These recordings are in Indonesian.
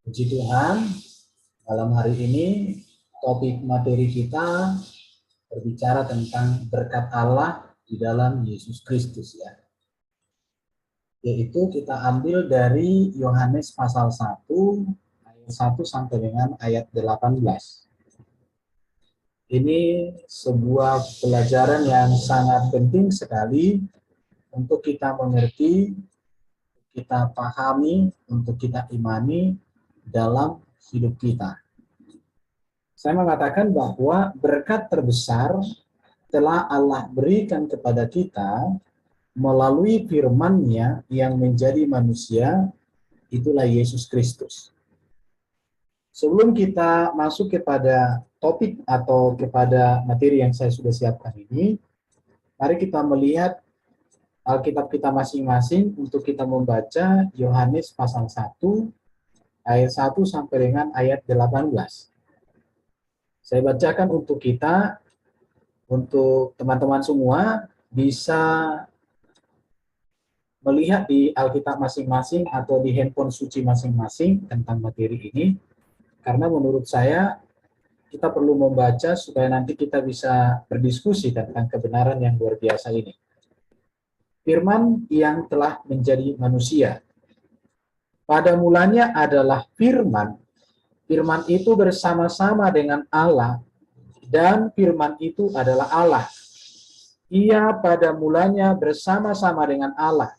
Puji Tuhan, malam hari ini topik materi kita berbicara tentang berkat Allah di dalam Yesus Kristus ya. Yaitu kita ambil dari Yohanes pasal 1 ayat 1 sampai dengan ayat 18. Ini sebuah pelajaran yang sangat penting sekali untuk kita mengerti, kita pahami, untuk kita imani dalam hidup kita. Saya mengatakan bahwa berkat terbesar telah Allah berikan kepada kita melalui firman-Nya yang menjadi manusia, itulah Yesus Kristus. Sebelum kita masuk kepada topik atau kepada materi yang saya sudah siapkan ini, mari kita melihat Alkitab kita masing-masing untuk kita membaca Yohanes pasal 1 ayat 1 sampai dengan ayat 18. Saya bacakan untuk kita, untuk teman-teman semua bisa melihat di Alkitab masing-masing atau di handphone suci masing-masing tentang materi ini, karena menurut saya kita perlu membaca supaya nanti kita bisa berdiskusi tentang kebenaran yang luar biasa ini. Firman yang telah menjadi manusia. Pada mulanya adalah firman. Firman itu bersama-sama dengan Allah, dan firman itu adalah Allah. Ia pada mulanya bersama-sama dengan Allah.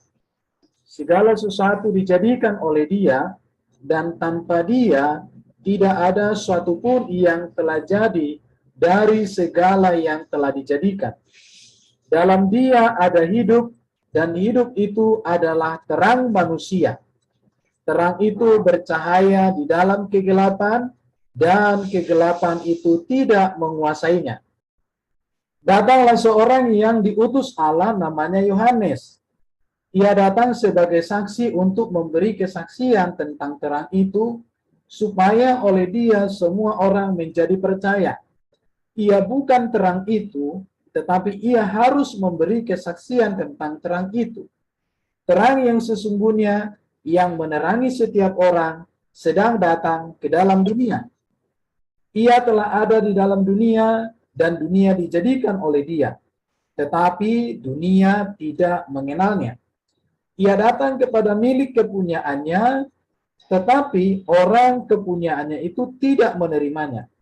Segala sesuatu dijadikan oleh Dia, dan tanpa Dia tidak ada suatu pun yang telah jadi dari segala yang telah dijadikan. Dalam Dia ada hidup, dan hidup itu adalah terang manusia. Terang itu bercahaya di dalam kegelapan, dan kegelapan itu tidak menguasainya. Datanglah seorang yang diutus Allah, namanya Yohanes. Ia datang sebagai saksi untuk memberi kesaksian tentang terang itu, supaya oleh Dia semua orang menjadi percaya. Ia bukan terang itu, tetapi ia harus memberi kesaksian tentang terang itu. Terang yang sesungguhnya yang menerangi setiap orang sedang datang ke dalam dunia. Ia telah ada di dalam dunia, dan dunia dijadikan oleh Dia, tetapi dunia tidak mengenalnya. Ia datang kepada milik kepunyaannya, tetapi orang kepunyaannya itu tidak menerimanya.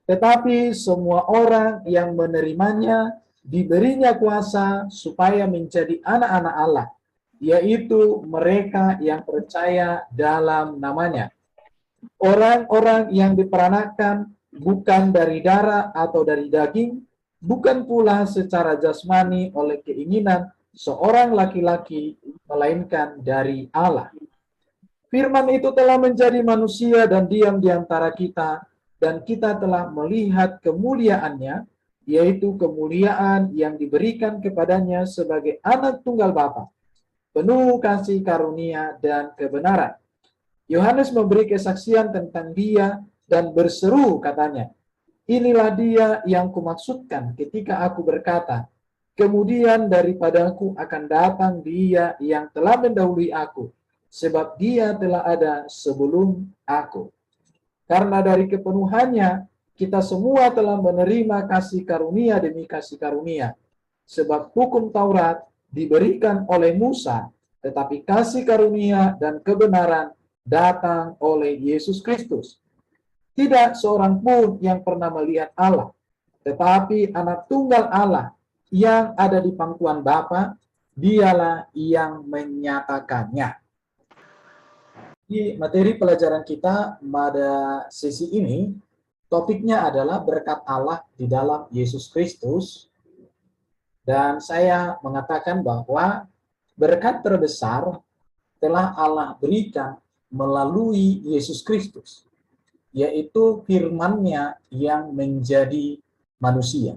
Tetapi semua orang yang menerimanya diberinya kuasa supaya menjadi anak-anak Allah, yaitu mereka yang percaya dalam namanya. Orang-orang yang diperanakan bukan dari darah atau dari daging, bukan pula secara jasmani oleh keinginan seorang laki-laki, melainkan dari Allah. Firman itu telah menjadi manusia dan diam di antara kita, dan kita telah melihat kemuliaannya, yaitu kemuliaan yang diberikan kepadanya sebagai anak tunggal Bapa, penuh kasih karunia dan kebenaran. Yohanes memberi kesaksian tentang Dia dan berseru, katanya, "Inilah Dia yang kumaksudkan ketika aku berkata, kemudian daripadaku akan datang Dia yang telah mendahului aku, sebab Dia telah ada sebelum aku." Karena dari kepenuhannya, kita semua telah menerima kasih karunia demi kasih karunia. Sebab hukum Taurat diberikan oleh Musa, tetapi kasih karunia dan kebenaran datang oleh Yesus Kristus. Tidak seorang pun yang pernah melihat Allah, tetapi anak tunggal Allah yang ada di pangkuan Bapa, Dialah yang menyatakannya. Di materi pelajaran kita pada sesi ini, topiknya adalah berkat Allah di dalam Yesus Kristus. Dan saya mengatakan bahwa berkat terbesar telah Allah berikan melalui Yesus Kristus, yaitu firman-Nya yang menjadi manusia.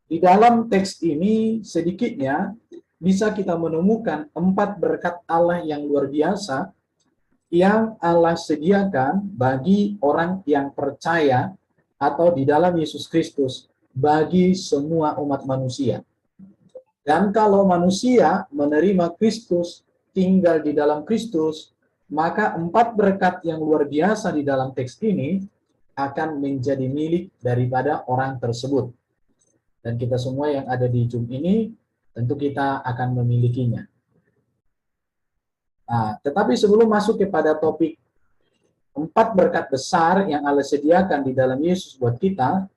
Di dalam teks ini sedikitnya bisa kita menemukan 4 berkat Allah yang luar biasa yang Allah sediakan bagi orang yang percaya atau di dalam Yesus Kristus bagi semua umat manusia. Dan kalau manusia menerima Kristus, tinggal di dalam Kristus, maka 4 berkat yang luar biasa di dalam teks ini akan menjadi milik daripada orang tersebut. Dan kita semua yang ada di Zoom ini, tentu kita akan memilikinya. Nah, tetapi sebelum masuk kepada topik 4 berkat besar yang Allah sediakan di dalam Yesus buat kita,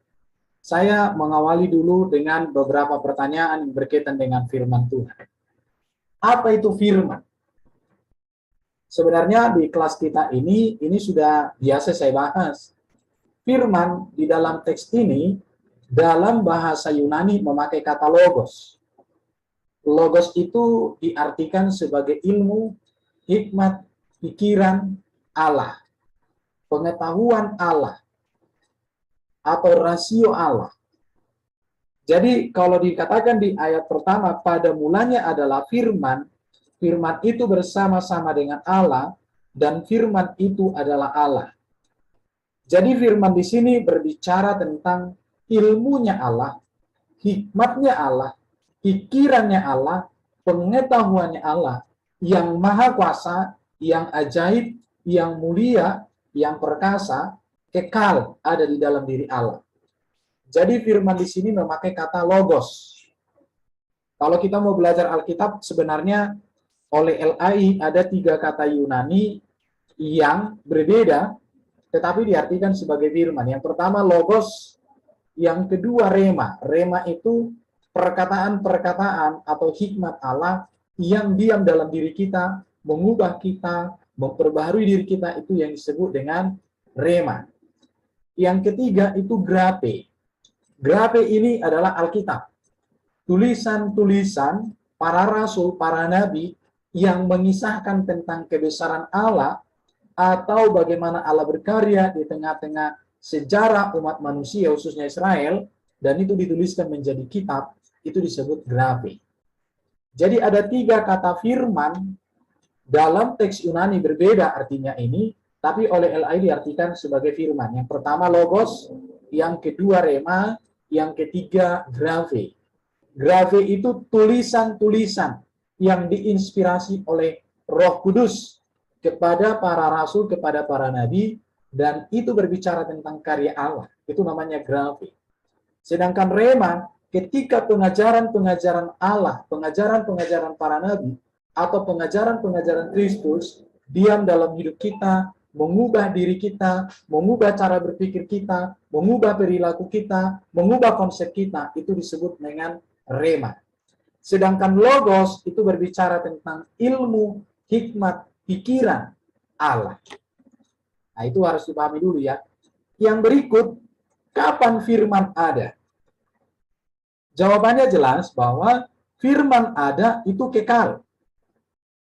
saya mengawali dulu dengan beberapa pertanyaan yang berkaitan dengan firman Tuhan. Apa itu firman? Sebenarnya di kelas kita ini sudah biasa saya bahas. Firman di dalam teks ini, dalam bahasa Yunani memakai kata logos. Logos itu diartikan sebagai ilmu, hikmat, pikiran Allah, pengetahuan Allah, atau rasio Allah. Jadi kalau dikatakan di ayat pertama, pada mulanya adalah firman, firman itu bersama-sama dengan Allah, dan firman itu adalah Allah. Jadi firman di sini berbicara tentang ilmunya Allah, hikmatnya Allah, pikirannya Allah, pengetahuannya Allah, yang maha kuasa, yang ajaib, yang mulia, yang perkasa, kekal ada di dalam diri Allah. Jadi firman di sini memakai kata logos. Kalau kita mau belajar Alkitab, sebenarnya oleh LAI ada 3 kata Yunani yang berbeda, tetapi diartikan sebagai firman. Yang pertama logos, yang kedua rema. Rema itu perkataan-perkataan atau hikmat Allah yang diam dalam diri kita, mengubah kita, memperbaharui diri kita, itu yang disebut dengan rema. Yang ketiga itu grape. Grape ini adalah Alkitab. Tulisan-tulisan para rasul, para nabi yang mengisahkan tentang kebesaran Allah atau bagaimana Allah berkarya di tengah-tengah sejarah umat manusia, khususnya Israel, dan itu dituliskan menjadi kitab, itu disebut grape. Jadi ada 3 kata firman dalam teks Yunani berbeda artinya ini, tapi oleh LAI diartikan sebagai firman. Yang pertama logos, yang kedua rema, yang ketiga grafe. Grafe itu tulisan-tulisan yang diinspirasi oleh Roh Kudus kepada para rasul, kepada para nabi, dan itu berbicara tentang karya Allah. Itu namanya grafe. Sedangkan rema, ketika pengajaran-pengajaran Allah, pengajaran-pengajaran para nabi, atau pengajaran-pengajaran Kristus, diam dalam hidup kita, mengubah diri kita, mengubah cara berpikir kita, mengubah perilaku kita, mengubah konsep kita, itu disebut dengan rema. Sedangkan logos itu berbicara tentang ilmu, hikmat, pikiran Allah. Nah, itu harus dipahami dulu ya. Yang berikut, kapan firman ada? Jawabannya jelas bahwa firman ada itu kekal.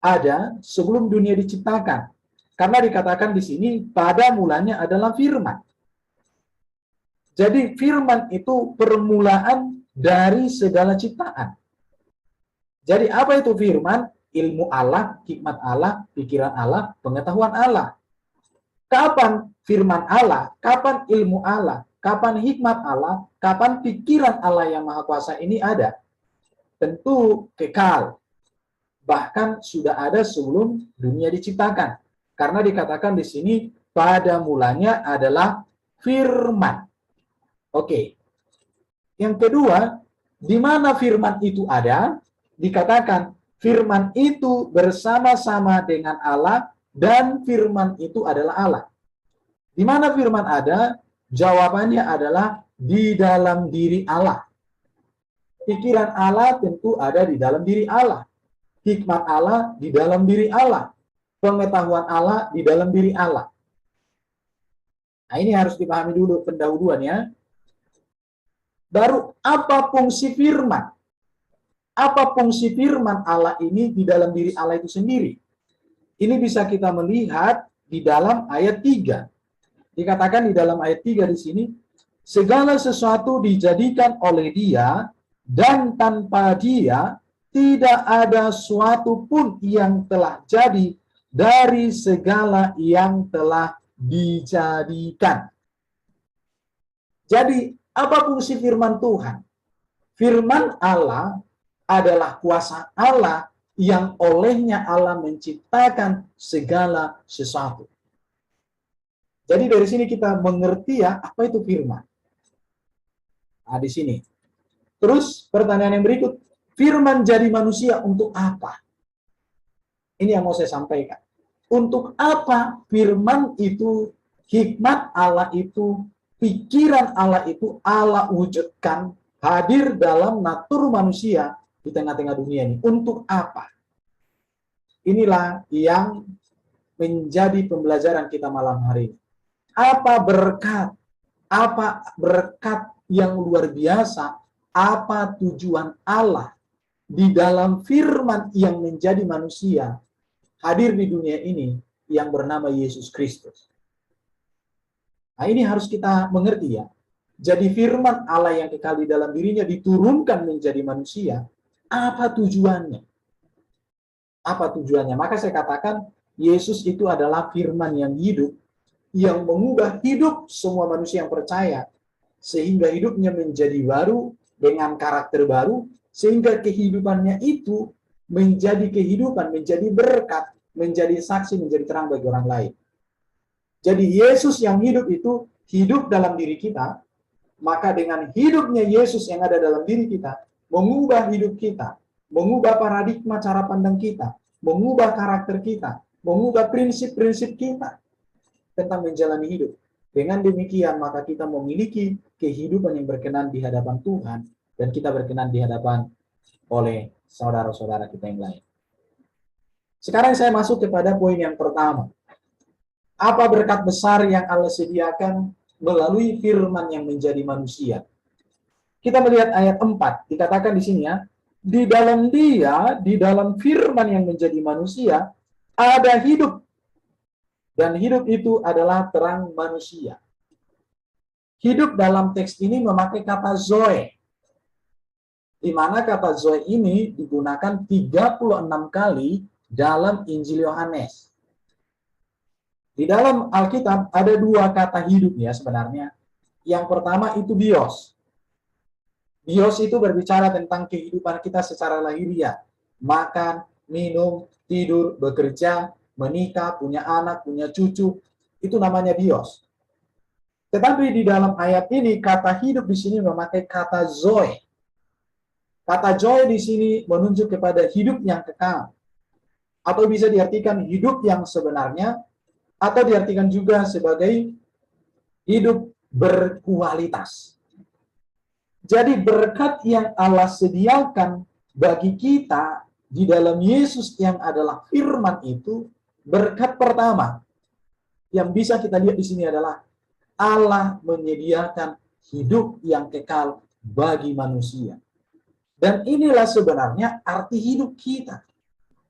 Ada sebelum dunia diciptakan. Karena dikatakan di sini pada mulanya adalah firman. Jadi firman itu permulaan dari segala ciptaan. Jadi apa itu firman? Ilmu Allah, hikmat Allah, pikiran Allah, pengetahuan Allah. Kapan firman Allah? Kapan ilmu Allah? Kapan hikmat Allah? Kapan pikiran Allah yang maha kuasa ini ada? Tentu kekal. Bahkan sudah ada sebelum dunia diciptakan. Karena dikatakan di sini pada mulanya adalah firman. Oke. Yang kedua, di mana firman itu ada? Dikatakan firman itu bersama-sama dengan Allah dan firman itu adalah Allah. Di mana firman ada? Jawabannya adalah di dalam diri Allah. Pikiran Allah tentu ada di dalam diri Allah. Hikmat Allah di dalam diri Allah. Pengetahuan Allah di dalam diri Allah. Nah, ini harus dipahami dulu pendahuluannya. Baru apa fungsi firman? Apa fungsi firman Allah ini di dalam diri Allah itu sendiri? Ini bisa kita melihat di dalam ayat 3. Dikatakan di dalam ayat 3 di sini, segala sesuatu dijadikan oleh Dia, dan tanpa Dia tidak ada suatu pun yang telah jadi dari segala yang telah dijadikan. Jadi, apa fungsi firman Tuhan? Firman Allah adalah kuasa Allah yang olehnya Allah menciptakan segala sesuatu. Jadi dari sini kita mengerti ya, apa itu firman. Nah, di sini. Terus pertanyaan yang berikut, firman jadi manusia untuk apa? Ini yang mau saya sampaikan. Untuk apa firman itu, hikmat Allah itu, pikiran Allah itu Allah wujudkan hadir dalam natur manusia di tengah-tengah dunia ini. Untuk apa? Inilah yang menjadi pembelajaran kita malam hari ini. Apa berkat? Apa berkat yang luar biasa? Apa tujuan Allah di dalam firman yang menjadi manusia hadir di dunia ini yang bernama Yesus Kristus? Nah, ini harus kita mengerti ya. Jadi firman Allah yang kekal di dalam dirinya diturunkan menjadi manusia. Apa tujuannya? Apa tujuannya? Maka saya katakan Yesus itu adalah firman yang hidup, yang mengubah hidup semua manusia yang percaya, sehingga hidupnya menjadi baru dengan karakter baru, sehingga kehidupannya itu menjadi kehidupan, menjadi berkat, menjadi saksi, menjadi terang bagi orang lain. Jadi Yesus yang hidup itu hidup dalam diri kita, maka dengan hidupnya Yesus yang ada dalam diri kita, mengubah hidup kita, mengubah paradigma cara pandang kita, mengubah karakter kita, mengubah prinsip-prinsip kita tentang menjalani hidup. Dengan demikian, maka kita memiliki kehidupan yang berkenan di hadapan Tuhan, dan kita berkenan di hadapan oleh saudara-saudara kita yang lain. Sekarang saya masuk kepada poin yang pertama. Apa berkat besar yang Allah sediakan melalui firman yang menjadi manusia? Kita melihat ayat 4, dikatakan di sini ya, di dalam Dia, di dalam firman yang menjadi manusia, ada hidup. Dan hidup itu adalah terang manusia. Hidup dalam teks ini memakai kata zoe, di mana kata zoe ini digunakan 36 kali dalam Injil Yohanes. Di dalam Alkitab ada dua kata hidup ya sebenarnya. Yang pertama itu bios. Bios itu berbicara tentang kehidupan kita secara lahiriah. Makan, minum, tidur, bekerja, menikah, punya anak, punya cucu. Itu namanya bios. Tetapi di dalam ayat ini, kata hidup di sini memakai kata zoe. Kata zoe di sini menunjuk kepada hidup yang kekal. Atau bisa diartikan hidup yang sebenarnya, atau diartikan juga sebagai hidup berkualitas. Jadi berkat yang Allah sediakan bagi kita di dalam Yesus yang adalah firman itu, berkat pertama yang bisa kita lihat di sini adalah Allah menyediakan hidup yang kekal bagi manusia. Dan inilah sebenarnya arti hidup kita.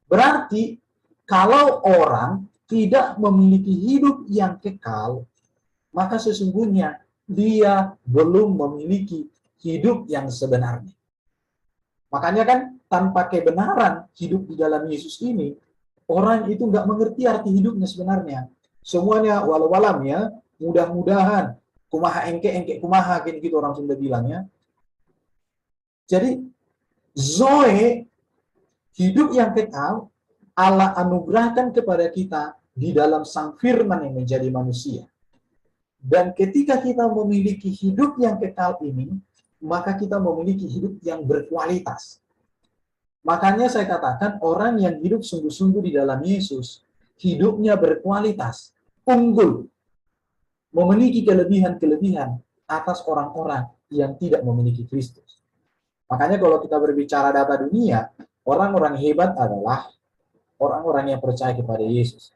Berarti kalau orang tidak memiliki hidup yang kekal, maka sesungguhnya dia belum memiliki hidup yang sebenarnya. Makanya kan tanpa kebenaran hidup di dalam Yesus ini, orang itu nggak mengerti arti hidupnya sebenarnya. Semuanya walau-walam ya, mudah-mudahan, kumaha engke kumaha, gitu orang Sunda bilangnya. Jadi zoe, hidup yang kekal, Allah anugerahkan kepada kita di dalam sang firman yang menjadi manusia. Dan ketika kita memiliki hidup yang kekal ini, maka kita memiliki hidup yang berkualitas. Makanya saya katakan orang yang hidup sungguh-sungguh di dalam Yesus, hidupnya berkualitas, unggul, memiliki kelebihan-kelebihan atas orang-orang yang tidak memiliki Kristus. Makanya kalau kita berbicara data dunia, orang-orang hebat adalah orang-orang yang percaya kepada Yesus.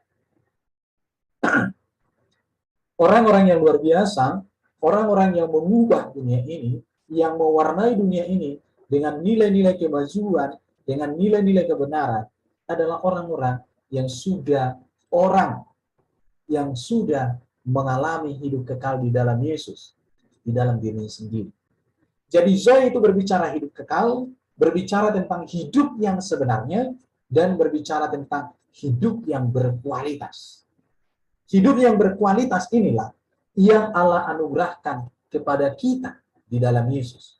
Orang-orang yang luar biasa, orang-orang yang mengubah dunia ini, yang mewarnai dunia ini dengan nilai-nilai kemajuan, dengan nilai-nilai kebenaran, adalah orang-orang yang sudah mengalami hidup kekal di dalam Yesus, di dalam dirinya sendiri. Jadi zoe itu berbicara hidup kekal, berbicara tentang hidup yang sebenarnya, dan berbicara tentang hidup yang berkualitas. Hidup yang berkualitas inilah yang Allah anugerahkan kepada kita di dalam Yesus.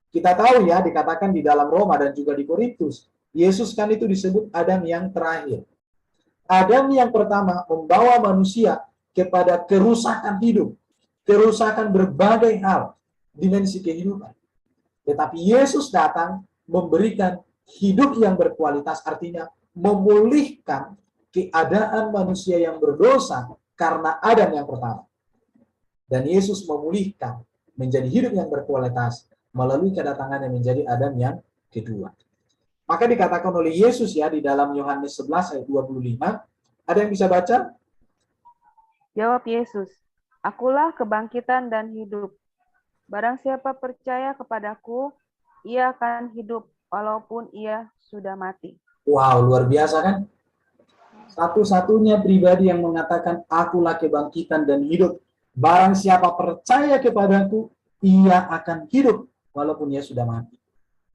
Kita tahu ya, dikatakan di dalam Roma dan juga di Korintus, Yesus kan itu disebut Adam yang terakhir. Adam yang pertama membawa manusia kepada kerusakan hidup, kerusakan berbagai hal, dimensi kehidupan. Tetapi Yesus datang memberikan hidup yang berkualitas, artinya memulihkan keadaan manusia yang berdosa karena Adam yang pertama. Dan Yesus memulihkan menjadi hidup yang berkualitas melalui kedatangannya menjadi Adam yang kedua. Maka dikatakan oleh Yesus ya di dalam Yohanes 11 ayat 25, ada yang bisa baca? Jawab Yesus, "Akulah kebangkitan dan hidup. Barang siapa percaya kepadaku, ia akan hidup walaupun ia sudah mati." Wow, luar biasa kan? Satu-satunya pribadi yang mengatakan akulah kebangkitan dan hidup. Barang siapa percaya kepadaku, ia akan hidup walaupun ia sudah mati.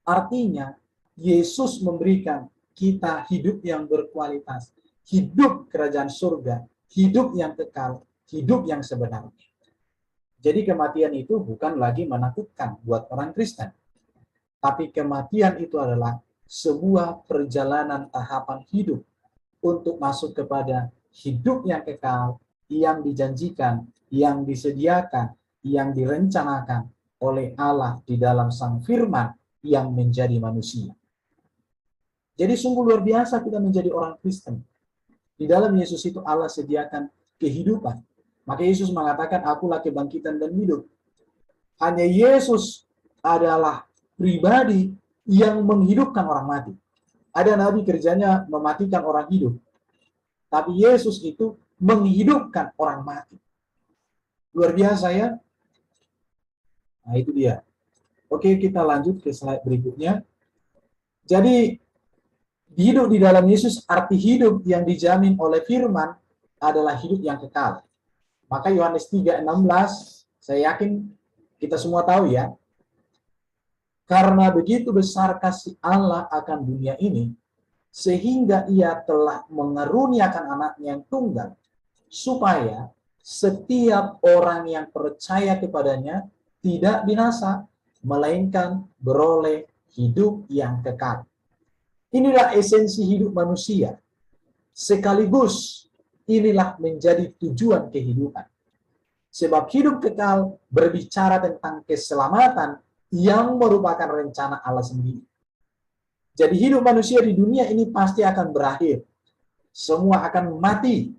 Artinya, Yesus memberikan kita hidup yang berkualitas, hidup kerajaan surga, hidup yang kekal, hidup yang sebenarnya. Jadi kematian itu bukan lagi menakutkan buat orang Kristen. Tapi kematian itu adalah sebuah perjalanan tahapan hidup untuk masuk kepada hidup yang kekal, yang dijanjikan, yang disediakan, yang direncanakan oleh Allah di dalam Sang Firman yang menjadi manusia. Jadi sungguh luar biasa kita menjadi orang Kristen. Di dalam Yesus itu Allah sediakan kehidupan. Maka Yesus mengatakan, akulah kebangkitan dan hidup. Hanya Yesus adalah pribadi yang menghidupkan orang mati. Ada nabi kerjanya mematikan orang hidup. Tapi Yesus itu menghidupkan orang mati. Luar biasa ya. Nah itu dia. Oke, kita lanjut ke slide berikutnya. Jadi hidup di dalam Yesus, arti hidup yang dijamin oleh firman adalah hidup yang kekal. Maka Yohanes 3:16, saya yakin kita semua tahu ya. Karena begitu besar kasih Allah akan dunia ini, sehingga ia telah mengaruniakan anaknya yang tunggal, supaya setiap orang yang percaya kepadanya tidak binasa, melainkan beroleh hidup yang kekal. Inilah esensi hidup manusia. Sekaligus inilah menjadi tujuan kehidupan. Sebab hidup kekal berbicara tentang keselamatan yang merupakan rencana Allah sendiri. Jadi hidup manusia di dunia ini pasti akan berakhir. Semua akan mati.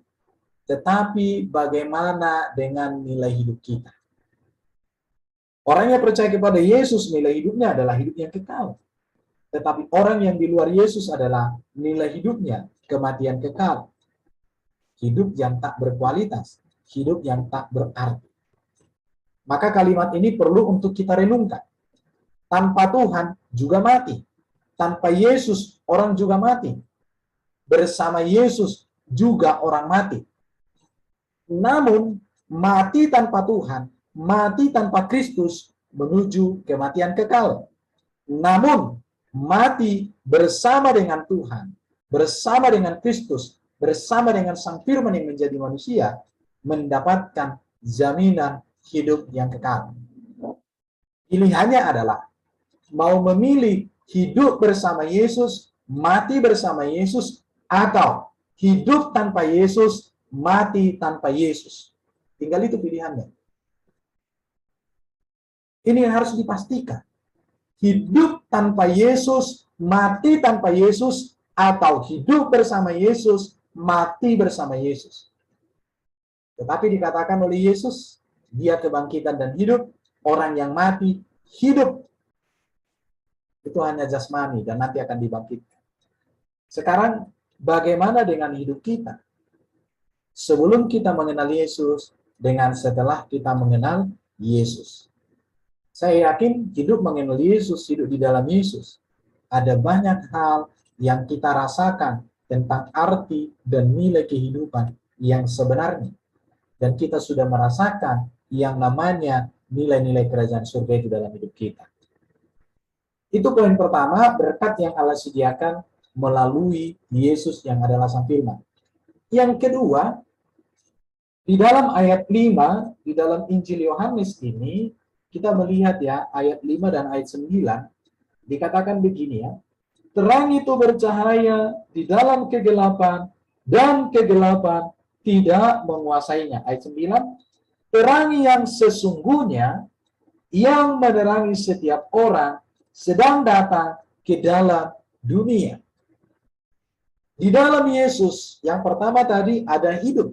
Tetapi bagaimana dengan nilai hidup kita? Orang yang percaya kepada Yesus, nilai hidupnya adalah hidup yang kekal. Tetapi orang yang di luar Yesus adalah nilai hidupnya kematian kekal. Hidup yang tak berkualitas, hidup yang tak berarti. Maka kalimat ini perlu untuk kita renungkan. Tanpa Tuhan juga mati. Tanpa Yesus orang juga mati. Bersama Yesus juga orang mati. Namun mati tanpa Tuhan, mati tanpa Kristus menuju kematian kekal. Namun mati bersama dengan Tuhan, bersama dengan Kristus, bersama dengan Sang Firman yang menjadi manusia, mendapatkan jaminan hidup yang kekal. Pilihannya adalah mau memilih hidup bersama Yesus, mati bersama Yesus, atau hidup tanpa Yesus, mati tanpa Yesus. Tinggal itu pilihannya. Ini yang harus dipastikan. Hidup tanpa Yesus, mati tanpa Yesus, atau hidup bersama Yesus, mati bersama Yesus. Tetapi dikatakan oleh Yesus, dia kebangkitan dan hidup, orang yang mati, hidup. Itu hanya jasmani dan nanti akan dibangkitkan. Sekarang, bagaimana dengan hidup kita? Sebelum kita mengenal Yesus, dengan setelah kita mengenal Yesus. Saya yakin hidup mengenal Yesus, hidup di dalam Yesus, ada banyak hal yang kita rasakan tentang arti dan nilai kehidupan yang sebenarnya. Dan kita sudah merasakan yang namanya nilai-nilai kerajaan surga itu dalam hidup kita. Itu poin pertama, berkat yang Allah sediakan melalui Yesus yang adalah Sang Firman. Yang kedua, di dalam ayat 5, di dalam Injil Yohanes ini, kita melihat ya, ayat 5 dan ayat 9, dikatakan begini ya, terang itu bercahaya di dalam kegelapan, dan kegelapan tidak menguasainya. Ayat 9, terang yang sesungguhnya yang menerangi setiap orang sedang datang ke dalam dunia. Di dalam Yesus, yang pertama tadi ada hidup.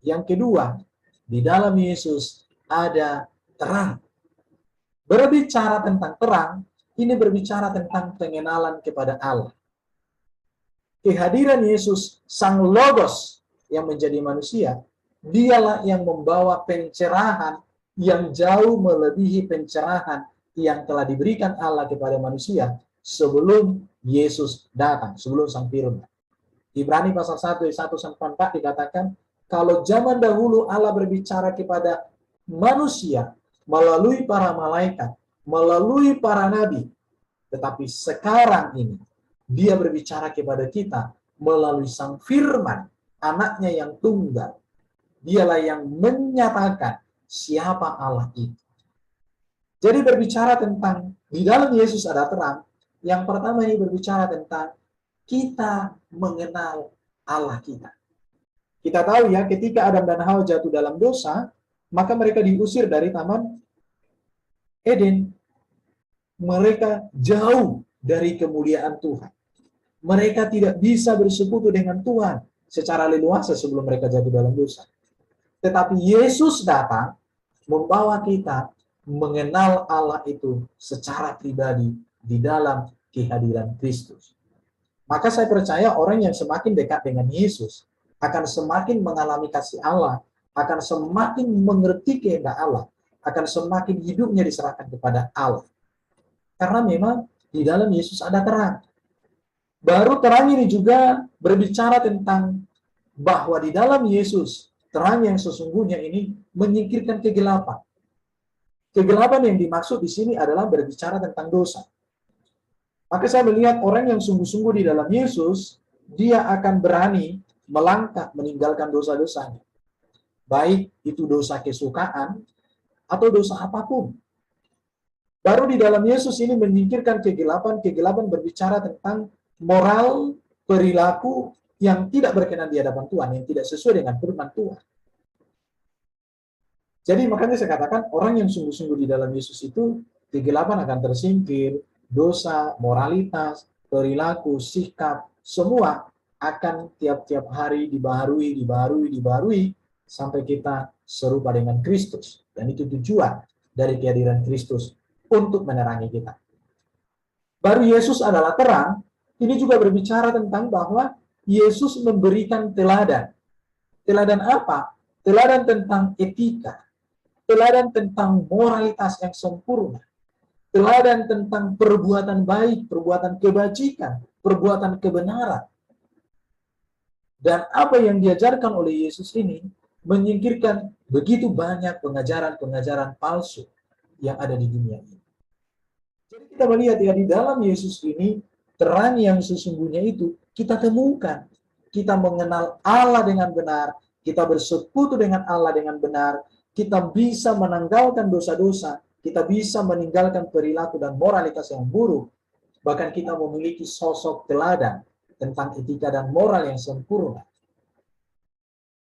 Yang kedua, di dalam Yesus ada terang. Berbicara tentang terang, ini berbicara tentang pengenalan kepada Allah. Kehadiran Yesus, Sang Logos yang menjadi manusia, dialah yang membawa pencerahan yang jauh melebihi pencerahan yang telah diberikan Allah kepada manusia sebelum Yesus datang, sebelum Sang Firman. Ibrani pasal 1 ayat 1-4 dikatakan, kalau zaman dahulu Allah berbicara kepada manusia melalui para malaikat, melalui para nabi, tetapi sekarang ini dia berbicara kepada kita melalui Sang Firman, anaknya yang tunggal. Dialah yang menyatakan siapa Allah itu. Jadi berbicara tentang di dalam Yesus ada terang. Yang pertama ini berbicara tentang kita mengenal Allah kita. Kita tahu ya, ketika Adam dan Hawa jatuh dalam dosa, maka mereka diusir dari Taman Eden. Mereka jauh dari kemuliaan Tuhan. Mereka tidak bisa bersekutu dengan Tuhan secara leluasa sebelum mereka jatuh dalam dosa. Tetapi Yesus datang membawa kita mengenal Allah itu secara pribadi di dalam kehadiran Kristus. Maka saya percaya orang yang semakin dekat dengan Yesus akan semakin mengalami kasih Allah, akan semakin mengerti kehendak Allah, akan semakin hidupnya diserahkan kepada Allah. Karena memang di dalam Yesus ada terang. Baru terang ini juga berbicara tentang bahwa di dalam Yesus, terang yang sesungguhnya ini menyingkirkan kegelapan. Kegelapan yang dimaksud di sini adalah berbicara tentang dosa. Maka saya melihat orang yang sungguh-sungguh di dalam Yesus, dia akan berani melangkah meninggalkan dosa-dosanya. Baik itu dosa kesukaan atau dosa apapun. Baru di dalam Yesus ini menyingkirkan kegelapan. Kegelapan berbicara tentang moral, perilaku yang tidak berkenan di hadapan Tuhan, yang tidak sesuai dengan firman Tuhan. Jadi makanya saya katakan orang yang sungguh-sungguh di dalam Yesus itu, kegelapan akan tersingkir, dosa, moralitas, perilaku, sikap, semua akan tiap-tiap hari dibaharui, sampai kita serupa dengan Kristus. Dan itu tujuan dari kehadiran Kristus untuk menerangi kita. Baru Yesus adalah terang, ini juga berbicara tentang bahwa Yesus memberikan teladan. Teladan apa? Teladan tentang etika. Teladan tentang moralitas yang sempurna. Teladan tentang perbuatan baik, perbuatan kebajikan, perbuatan kebenaran. Dan apa yang diajarkan oleh Yesus ini menyingkirkan begitu banyak pengajaran-pengajaran palsu yang ada di dunia ini. Jadi kita melihat ya, di dalam Yesus ini, terang yang sesungguhnya itu kita temukan. Kita mengenal Allah dengan benar, kita bersekutu dengan Allah dengan benar, kita bisa menanggalkan dosa-dosa, kita bisa meninggalkan perilaku dan moralitas yang buruk, bahkan kita memiliki sosok teladan tentang etika dan moral yang sempurna.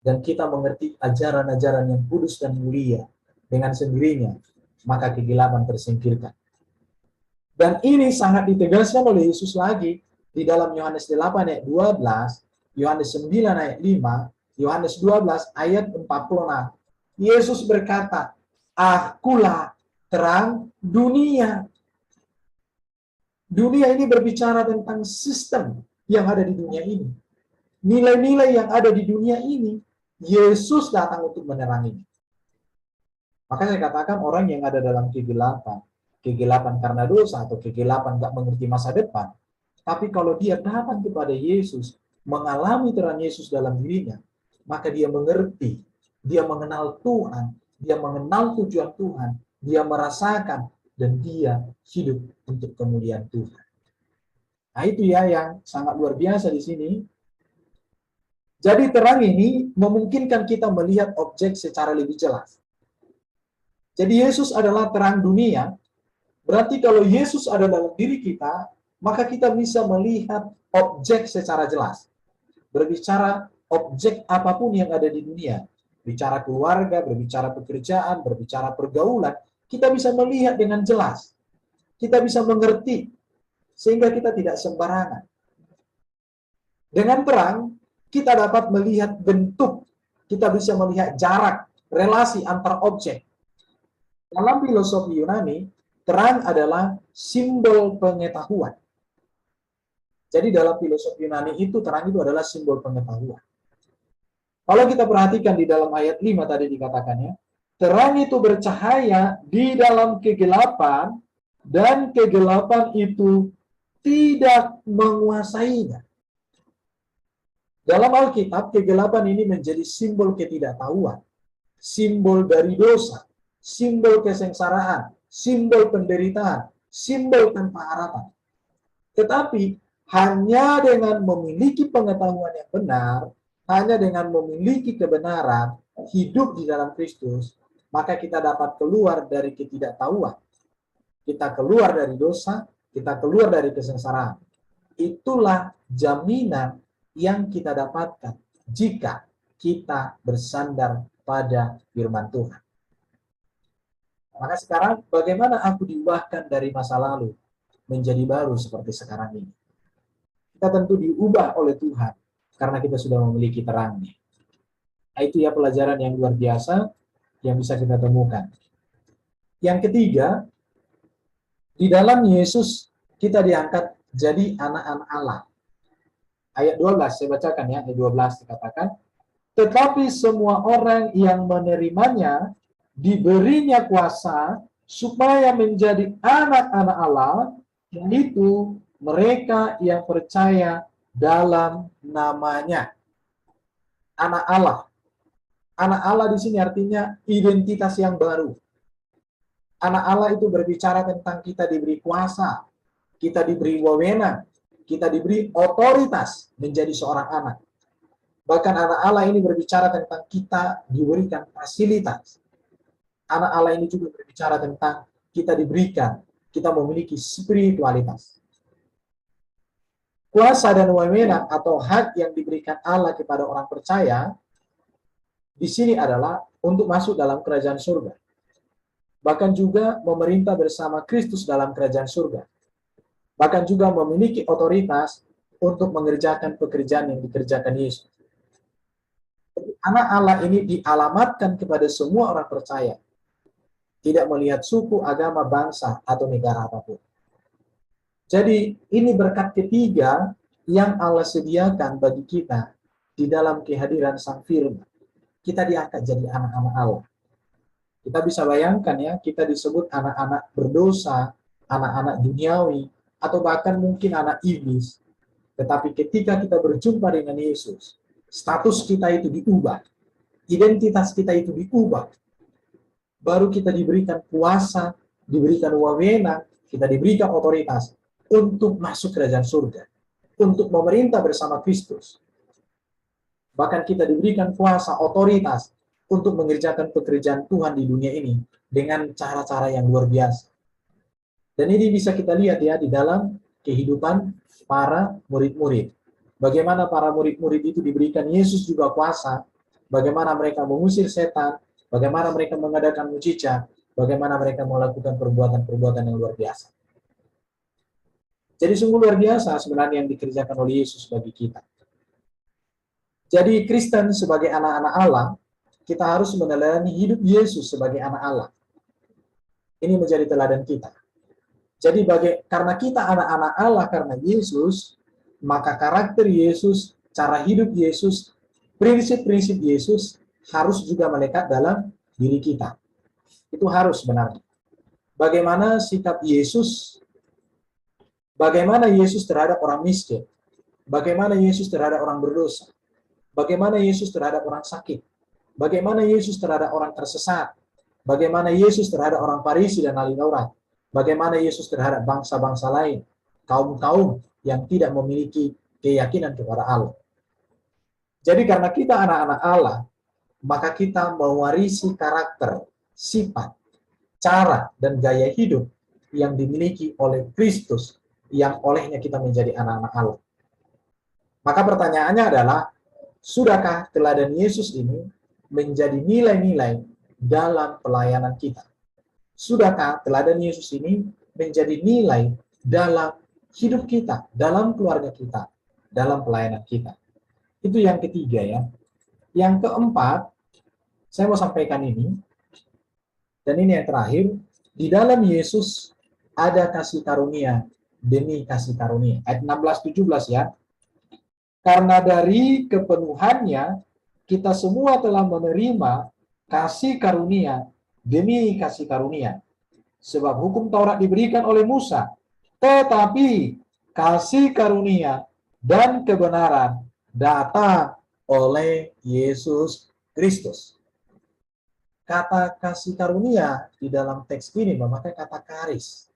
Dan kita mengerti ajaran-ajaran yang kudus dan mulia dengan sendirinya, maka kegelapan tersingkirkan. Dan ini sangat ditegaskan oleh Yesus lagi di dalam Yohanes 8 ayat 12, Yohanes 9 ayat 5, Yohanes 12 ayat 46. Yesus berkata, "Akulah terang dunia." Dunia ini berbicara tentang sistem yang ada di dunia ini. Nilai-nilai yang ada di dunia ini, Yesus datang untuk meneranginya. Maka saya katakan orang yang ada dalam kegelapan karena dosa atau kegelapan gak mengerti masa depan, tapi kalau dia datang kepada Yesus, mengalami terang Yesus dalam dirinya, maka dia mengerti, dia mengenal Tuhan, dia mengenal tujuan Tuhan, dia merasakan, dan dia hidup untuk kemuliaan Tuhan. Nah itu ya yang sangat luar biasa di sini. Jadi terang ini memungkinkan kita melihat objek secara lebih jelas. Jadi Yesus adalah terang dunia, berarti kalau Yesus ada dalam diri kita, maka kita bisa melihat objek secara jelas. Berbicara objek apapun yang ada di dunia, bicara keluarga, berbicara pekerjaan, berbicara pergaulan, kita bisa melihat dengan jelas. Kita bisa mengerti, sehingga kita tidak sembarangan. Dengan terang, kita dapat melihat bentuk, kita bisa melihat jarak, relasi antar objek. Dalam filosofi Yunani, terang adalah simbol pengetahuan. Jadi dalam filosofi Yunani itu, terang itu adalah simbol pengetahuan. Kalau kita perhatikan di dalam ayat 5 tadi dikatakannya, terang itu bercahaya di dalam kegelapan, dan kegelapan itu tidak menguasainya. Dalam Alkitab, kegelapan ini menjadi simbol ketidaktahuan, simbol dari dosa, simbol kesengsaraan, simbol penderitaan, simbol tanpa harapan. Tetapi hanya dengan memiliki pengetahuan yang benar, hanya dengan memiliki kebenaran, hidup di dalam Kristus, maka kita dapat keluar dari ketidaktahuan. Kita keluar dari dosa, kita keluar dari kesengsaraan. Itulah jaminan yang kita dapatkan jika kita bersandar pada firman Tuhan. Maka sekarang bagaimana aku diubahkan dari masa lalu menjadi baru seperti sekarang ini? Kita tentu diubah oleh Tuhan karena kita sudah memiliki terangnya. Itu ya pelajaran yang luar biasa yang bisa kita temukan. Yang ketiga, di dalam Yesus kita diangkat jadi anak-anak Allah. Ayat 12, saya bacakan ya, ayat 12 dikatakan, tetapi semua orang yang menerimanya diberinya kuasa supaya menjadi anak-anak Allah, yaitu mereka yang percaya dalam namanya. Anak Allah. Anak Allah di sini artinya identitas yang baru. Anak Allah itu berbicara tentang kita diberi kuasa, kita diberi wewenang, kita diberi otoritas menjadi seorang anak. Bahkan anak Allah ini berbicara tentang kita diberikan fasilitas. Anak Allah ini juga berbicara tentang kita diberikan, kita memiliki spiritualitas. Kuasa dan wewenang atau hak yang diberikan Allah kepada orang percaya di sini adalah untuk masuk dalam kerajaan surga. Bahkan juga memerintah bersama Kristus dalam kerajaan surga. Bahkan juga memiliki otoritas untuk mengerjakan pekerjaan yang dikerjakan Yesus. Anak Allah ini dialamatkan kepada semua orang percaya. Tidak melihat suku, agama, bangsa, atau negara apapun. Jadi ini berkat ketiga yang Allah sediakan bagi kita di dalam kehadiran Sang Firman. Kita diangkat jadi anak-anak Allah. Kita bisa bayangkan ya, kita disebut anak-anak berdosa, anak-anak duniawi, atau bahkan mungkin anak iblis. Tetapi ketika kita berjumpa dengan Yesus, status kita itu diubah. Identitas kita itu diubah. Baru kita diberikan kuasa, diberikan wewenang, kita diberikan otoritas untuk masuk kerajaan surga. Untuk memerintah bersama Kristus. Bahkan kita diberikan kuasa, otoritas untuk mengerjakan pekerjaan Tuhan di dunia ini dengan cara-cara yang luar biasa. Dan ini bisa kita lihat ya di dalam kehidupan para murid-murid. Bagaimana para murid-murid itu diberikan Yesus juga kuasa, bagaimana mereka mengusir setan, bagaimana mereka mengadakan mujizat, bagaimana mereka melakukan perbuatan-perbuatan yang luar biasa. Jadi sungguh luar biasa sebenarnya yang dikerjakan oleh Yesus bagi kita. Jadi Kristen sebagai anak-anak Allah, kita harus meneladani hidup Yesus sebagai anak Allah. Ini menjadi teladan kita. Jadi karena kita anak-anak Allah karena Yesus, maka karakter Yesus, cara hidup Yesus, prinsip-prinsip Yesus harus juga melekat dalam diri kita. Itu harus sebenarnya. Bagaimana sikap Yesus, bagaimana Yesus terhadap orang miskin, bagaimana Yesus terhadap orang berdosa, bagaimana Yesus terhadap orang sakit, bagaimana Yesus terhadap orang tersesat, bagaimana Yesus terhadap orang Farisi dan ahli Taurat, bagaimana Yesus terhadap bangsa-bangsa lain, kaum-kaum yang tidak memiliki keyakinan kepada Allah. Jadi karena kita anak-anak Allah, maka kita mewarisi karakter, sifat, cara, dan gaya hidup yang dimiliki oleh Kristus yang olehnya kita menjadi anak-anak Allah. Maka pertanyaannya adalah, sudahkah teladan Yesus ini menjadi nilai-nilai dalam pelayanan kita? Sudahkah teladan Yesus ini menjadi nilai dalam hidup kita, dalam keluarga kita, dalam pelayanan kita? Itu yang ketiga ya. Yang keempat, saya mau sampaikan ini, dan ini yang terakhir, di dalam Yesus ada kasih karunia demi kasih karunia. Ayat 16-17 ya. Karena dari kepenuhannya, kita semua telah menerima kasih karunia demi kasih karunia. Sebab hukum Taurat diberikan oleh Musa, tetapi kasih karunia dan kebenaran datang oleh Yesus Kristus. Kata kasih karunia di dalam teks ini memakai kata karis.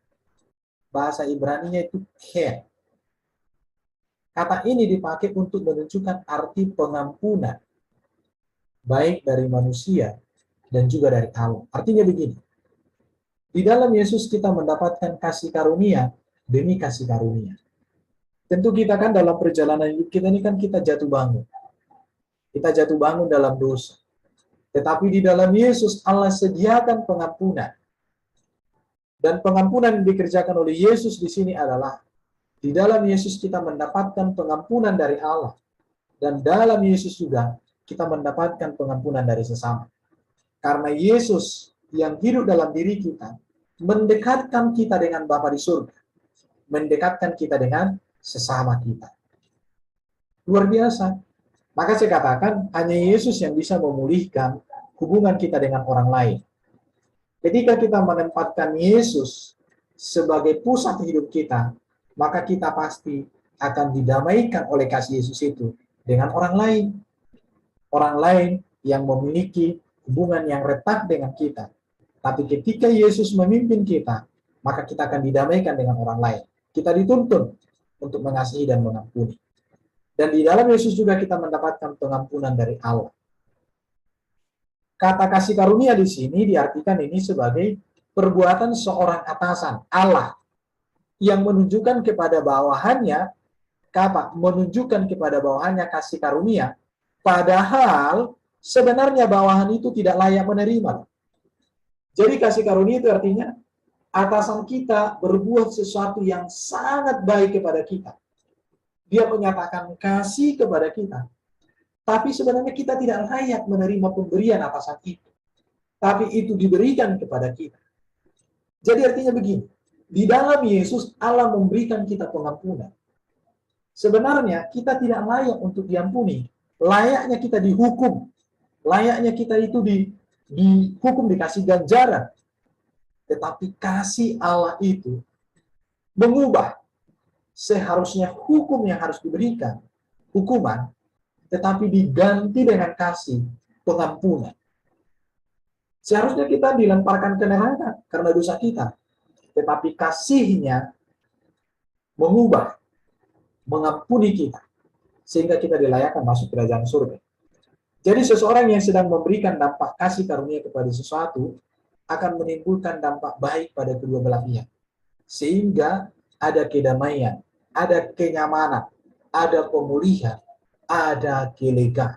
Bahasa Ibraninya itu chen. Kata ini dipakai untuk menunjukkan arti pengampunan, baik dari manusia dan juga dari Allah. Artinya begini, di dalam Yesus kita mendapatkan kasih karunia demi kasih karunia. Tentu kita kan dalam perjalanan hidup kita ini kan kita jatuh bangun. Kita jatuh bangun dalam dosa. Tetapi di dalam Yesus Allah sediakan pengampunan. Dan pengampunan yang dikerjakan oleh Yesus di sini adalah di dalam Yesus kita mendapatkan pengampunan dari Allah. Dan dalam Yesus juga kita mendapatkan pengampunan dari sesama. Karena Yesus yang hidup dalam diri kita mendekatkan kita dengan Bapa di surga. Mendekatkan kita dengan sesama kita. Luar biasa. Maka saya katakan hanya Yesus yang bisa memulihkan hubungan kita dengan orang lain. Ketika kita menempatkan Yesus sebagai pusat hidup kita, maka kita pasti akan didamaikan oleh kasih Yesus itu dengan orang lain. Orang lain yang memiliki hubungan yang retak dengan kita. Tapi ketika Yesus memimpin kita, maka kita akan didamaikan dengan orang lain. Kita dituntun untuk mengasihi dan mengampuni. Dan di dalam Yesus juga kita mendapatkan pengampunan dari Allah. Kata kasih karunia di sini diartikan ini sebagai perbuatan seorang atasan, Allah, yang menunjukkan kepada bawahannya, menunjukkan kepada bawahannya kasih karunia, padahal sebenarnya bawahan itu tidak layak menerima. Jadi kasih karunia itu artinya atasan kita berbuat sesuatu yang sangat baik kepada kita. Dia menyatakan kasih kepada kita. Tapi sebenarnya kita tidak layak menerima pemberian atasan itu. Tapi itu diberikan kepada kita. Jadi artinya begini, di dalam Yesus Allah memberikan kita pengampunan. Sebenarnya kita tidak layak untuk diampuni. Layaknya kita dihukum. Layaknya kita itu dihukum, dikasih ganjaran. Tetapi kasih Allah itu mengubah. Seharusnya hukum yang harus diberikan, hukuman, tetapi diganti dengan kasih pengampunan. Seharusnya kita dilemparkan ke neraka karena dosa kita. Tetapi kasihnya mengubah, mengampuni kita. Sehingga kita dilayakkan masuk kerajaan surga. Jadi seseorang yang sedang memberikan dampak kasih karunia kepada sesuatu akan menimbulkan dampak baik pada kedua belah pihak. Sehingga ada kedamaian, ada kenyamanan, ada pemulihan, ada kelegaan.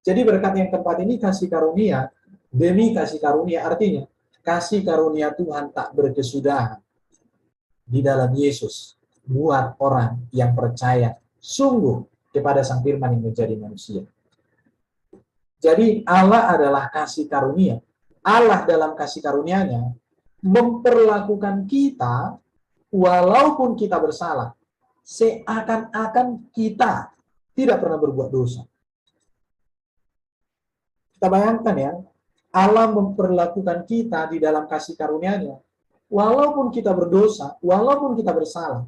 Jadi berkat yang keempat ini kasih karunia demi kasih karunia, artinya kasih karunia Tuhan tak berkesudahan di dalam Yesus buat orang yang percaya sungguh kepada Sang Firman yang menjadi manusia. Jadi Allah adalah kasih karunia. Allah dalam kasih karunia-Nya memperlakukan kita walaupun kita bersalah seakan-akan kita tidak pernah berbuat dosa. Kita bayangkan ya, Allah memperlakukan kita di dalam kasih karunia-Nya, walaupun kita berdosa, walaupun kita bersalah,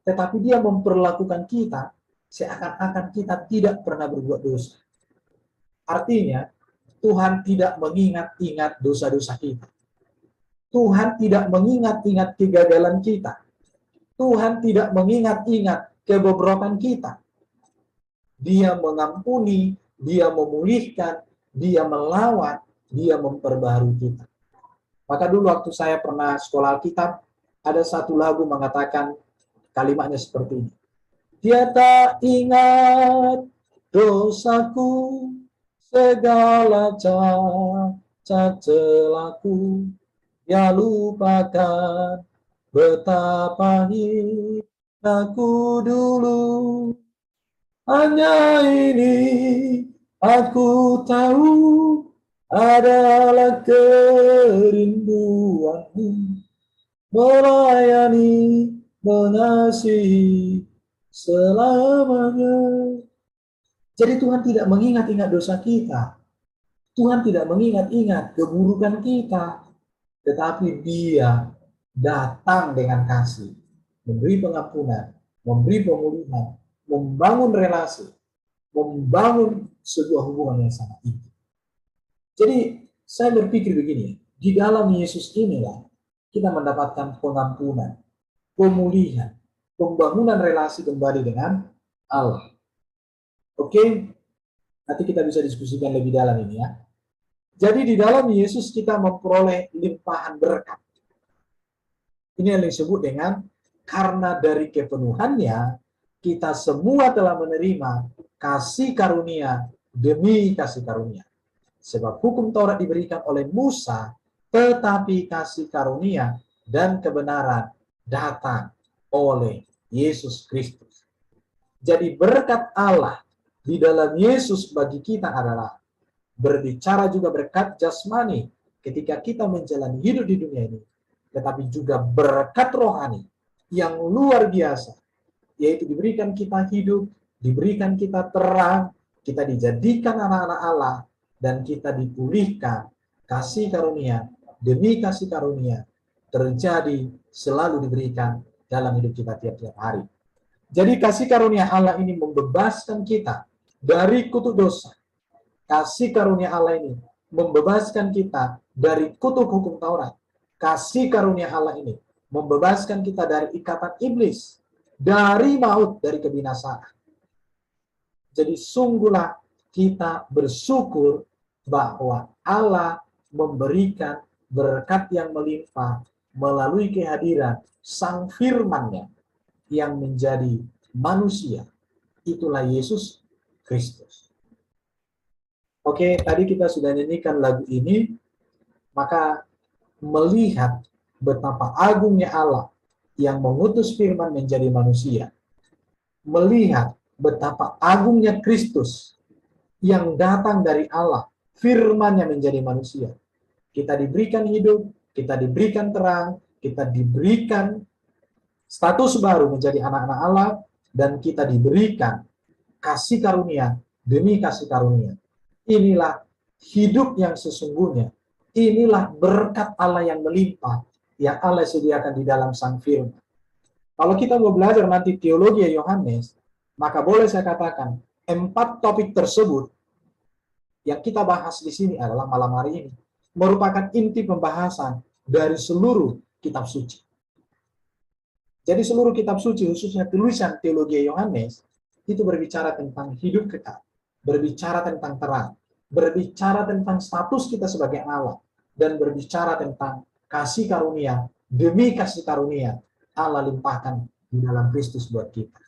tetapi Dia memperlakukan kita seakan-akan kita tidak pernah berbuat dosa. Artinya, Tuhan tidak mengingat-ingat dosa-dosa kita. Tuhan tidak mengingat-ingat kegagalan kita. Tuhan tidak mengingat-ingat kebobrokan kita. Dia mengampuni, Dia memulihkan, Dia melawat, Dia memperbaharui kita. Maka dulu waktu saya pernah sekolah Alkitab, ada satu lagu mengatakan, Kalimatnya seperti ini. Dia tak ingat dosaku, segala cacat celahku, ya lupakan betapa hinaku dulu. Hanya ini aku tahu adalah kerinduanmu, melayani, mengasihi selamanya. Jadi Tuhan tidak mengingat-ingat dosa kita. Tuhan tidak mengingat-ingat keburukan kita. Tetapi Dia datang dengan kasih, memberi pengampunan, memberi pemulihan, membangun relasi, membangun sebuah hubungan yang sangat intim. Jadi saya berpikir begini, di dalam Yesus inilah kita mendapatkan pengampunan, pemulihan, pembangunan relasi kembali dengan Allah. Oke, nanti kita bisa diskusikan lebih dalam ini ya. Jadi di dalam Yesus kita memperoleh limpahan berkat. Ini yang disebut dengan karena dari kepenuhannya kita semua telah menerima kasih karunia demi kasih karunia. Sebab hukum Taurat diberikan oleh Musa, tetapi kasih karunia dan kebenaran datang oleh Yesus Kristus. Jadi berkat Allah di dalam Yesus bagi kita adalah berbicara juga berkat jasmani ketika kita menjalani hidup di dunia ini, tetapi juga berkat rohani yang luar biasa, yaitu diberikan kita hidup, diberikan kita terang, kita dijadikan anak-anak Allah, dan kita dipulihkan kasih karunia demi kasih karunia terjadi selalu diberikan dalam hidup kita tiap-tiap hari. Jadi kasih karunia Allah ini membebaskan kita dari kutuk dosa. Kasih karunia Allah ini membebaskan kita dari kutuk hukum Taurat. Kasih karunia Allah ini membebaskan kita dari ikatan iblis, dari maut, dari kebinasaan. Jadi sungguhlah kita bersyukur bahwa Allah memberikan berkat yang melimpah melalui kehadiran Sang Firman-Nya yang menjadi manusia. Itulah Yesus Kristus. Oke, tadi kita sudah nyanyikan lagu ini, maka melihat betapa agungnya Allah yang mengutus firman menjadi manusia, melihat betapa agungnya Kristus yang datang dari Allah, firman-Nya menjadi manusia. Kita diberikan hidup, kita diberikan terang, kita diberikan status baru menjadi anak-anak Allah, dan kita diberikan kasih karunia demi kasih karunia. Inilah hidup yang sesungguhnya. Inilah berkat Allah yang melimpah yang Allah sediakan di dalam Sang Firman. Kalau kita mau belajar nanti teologi Yohanes, maka boleh saya katakan 4 topik tersebut yang kita bahas di sini adalah malam hari ini merupakan inti pembahasan dari seluruh kitab suci. Jadi seluruh kitab suci, khususnya tulisan teologi Yohanes, itu berbicara tentang hidup kita, berbicara tentang terang, berbicara tentang status kita sebagai Allah, dan berbicara tentang kasih karunia demi kasih karunia Allah limpahkan di dalam Kristus buat kita.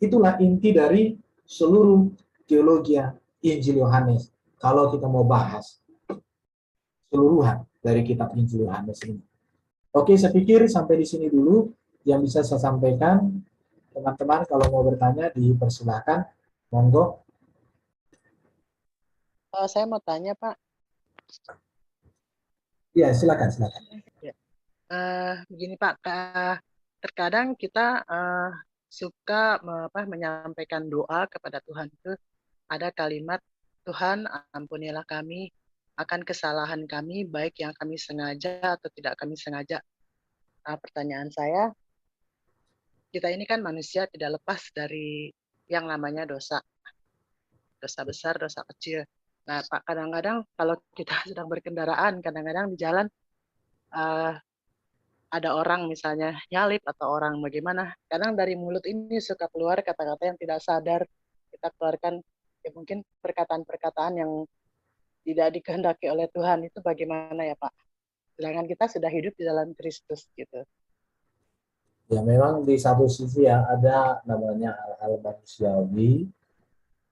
Itulah inti dari seluruh teologi Injil Yohanes. Kalau kita mau bahas keseluruhan dari kitab Injil Yohanes ini. Oke, saya pikir sampai di sini dulu yang bisa saya sampaikan. Teman-teman kalau mau bertanya dipersilahkan. Monggo. Saya mau tanya, Pak. Ya, silakan. Ya. Begini, Pak. Terkadang kita suka menyampaikan doa kepada Tuhan itu ada kalimat, Tuhan ampunilah kami akan kesalahan kami, baik yang kami sengaja atau tidak kami sengaja. Nah, pertanyaan saya, kita ini kan manusia tidak lepas dari yang namanya dosa. Dosa besar, dosa kecil. Nah, Pak, kadang-kadang kalau kita sedang berkendaraan, kadang-kadang di jalan ada orang misalnya nyalip atau orang bagaimana, kadang dari mulut ini suka keluar kata-kata yang tidak sadar kita keluarkan, ya mungkin perkataan-perkataan yang tidak dikehendaki oleh Tuhan. Itu bagaimana ya Pak? Sedangkan kita sudah hidup di dalam Kristus gitu. Ya memang di satu sisi ya ada namanya hal-hal manusiawi,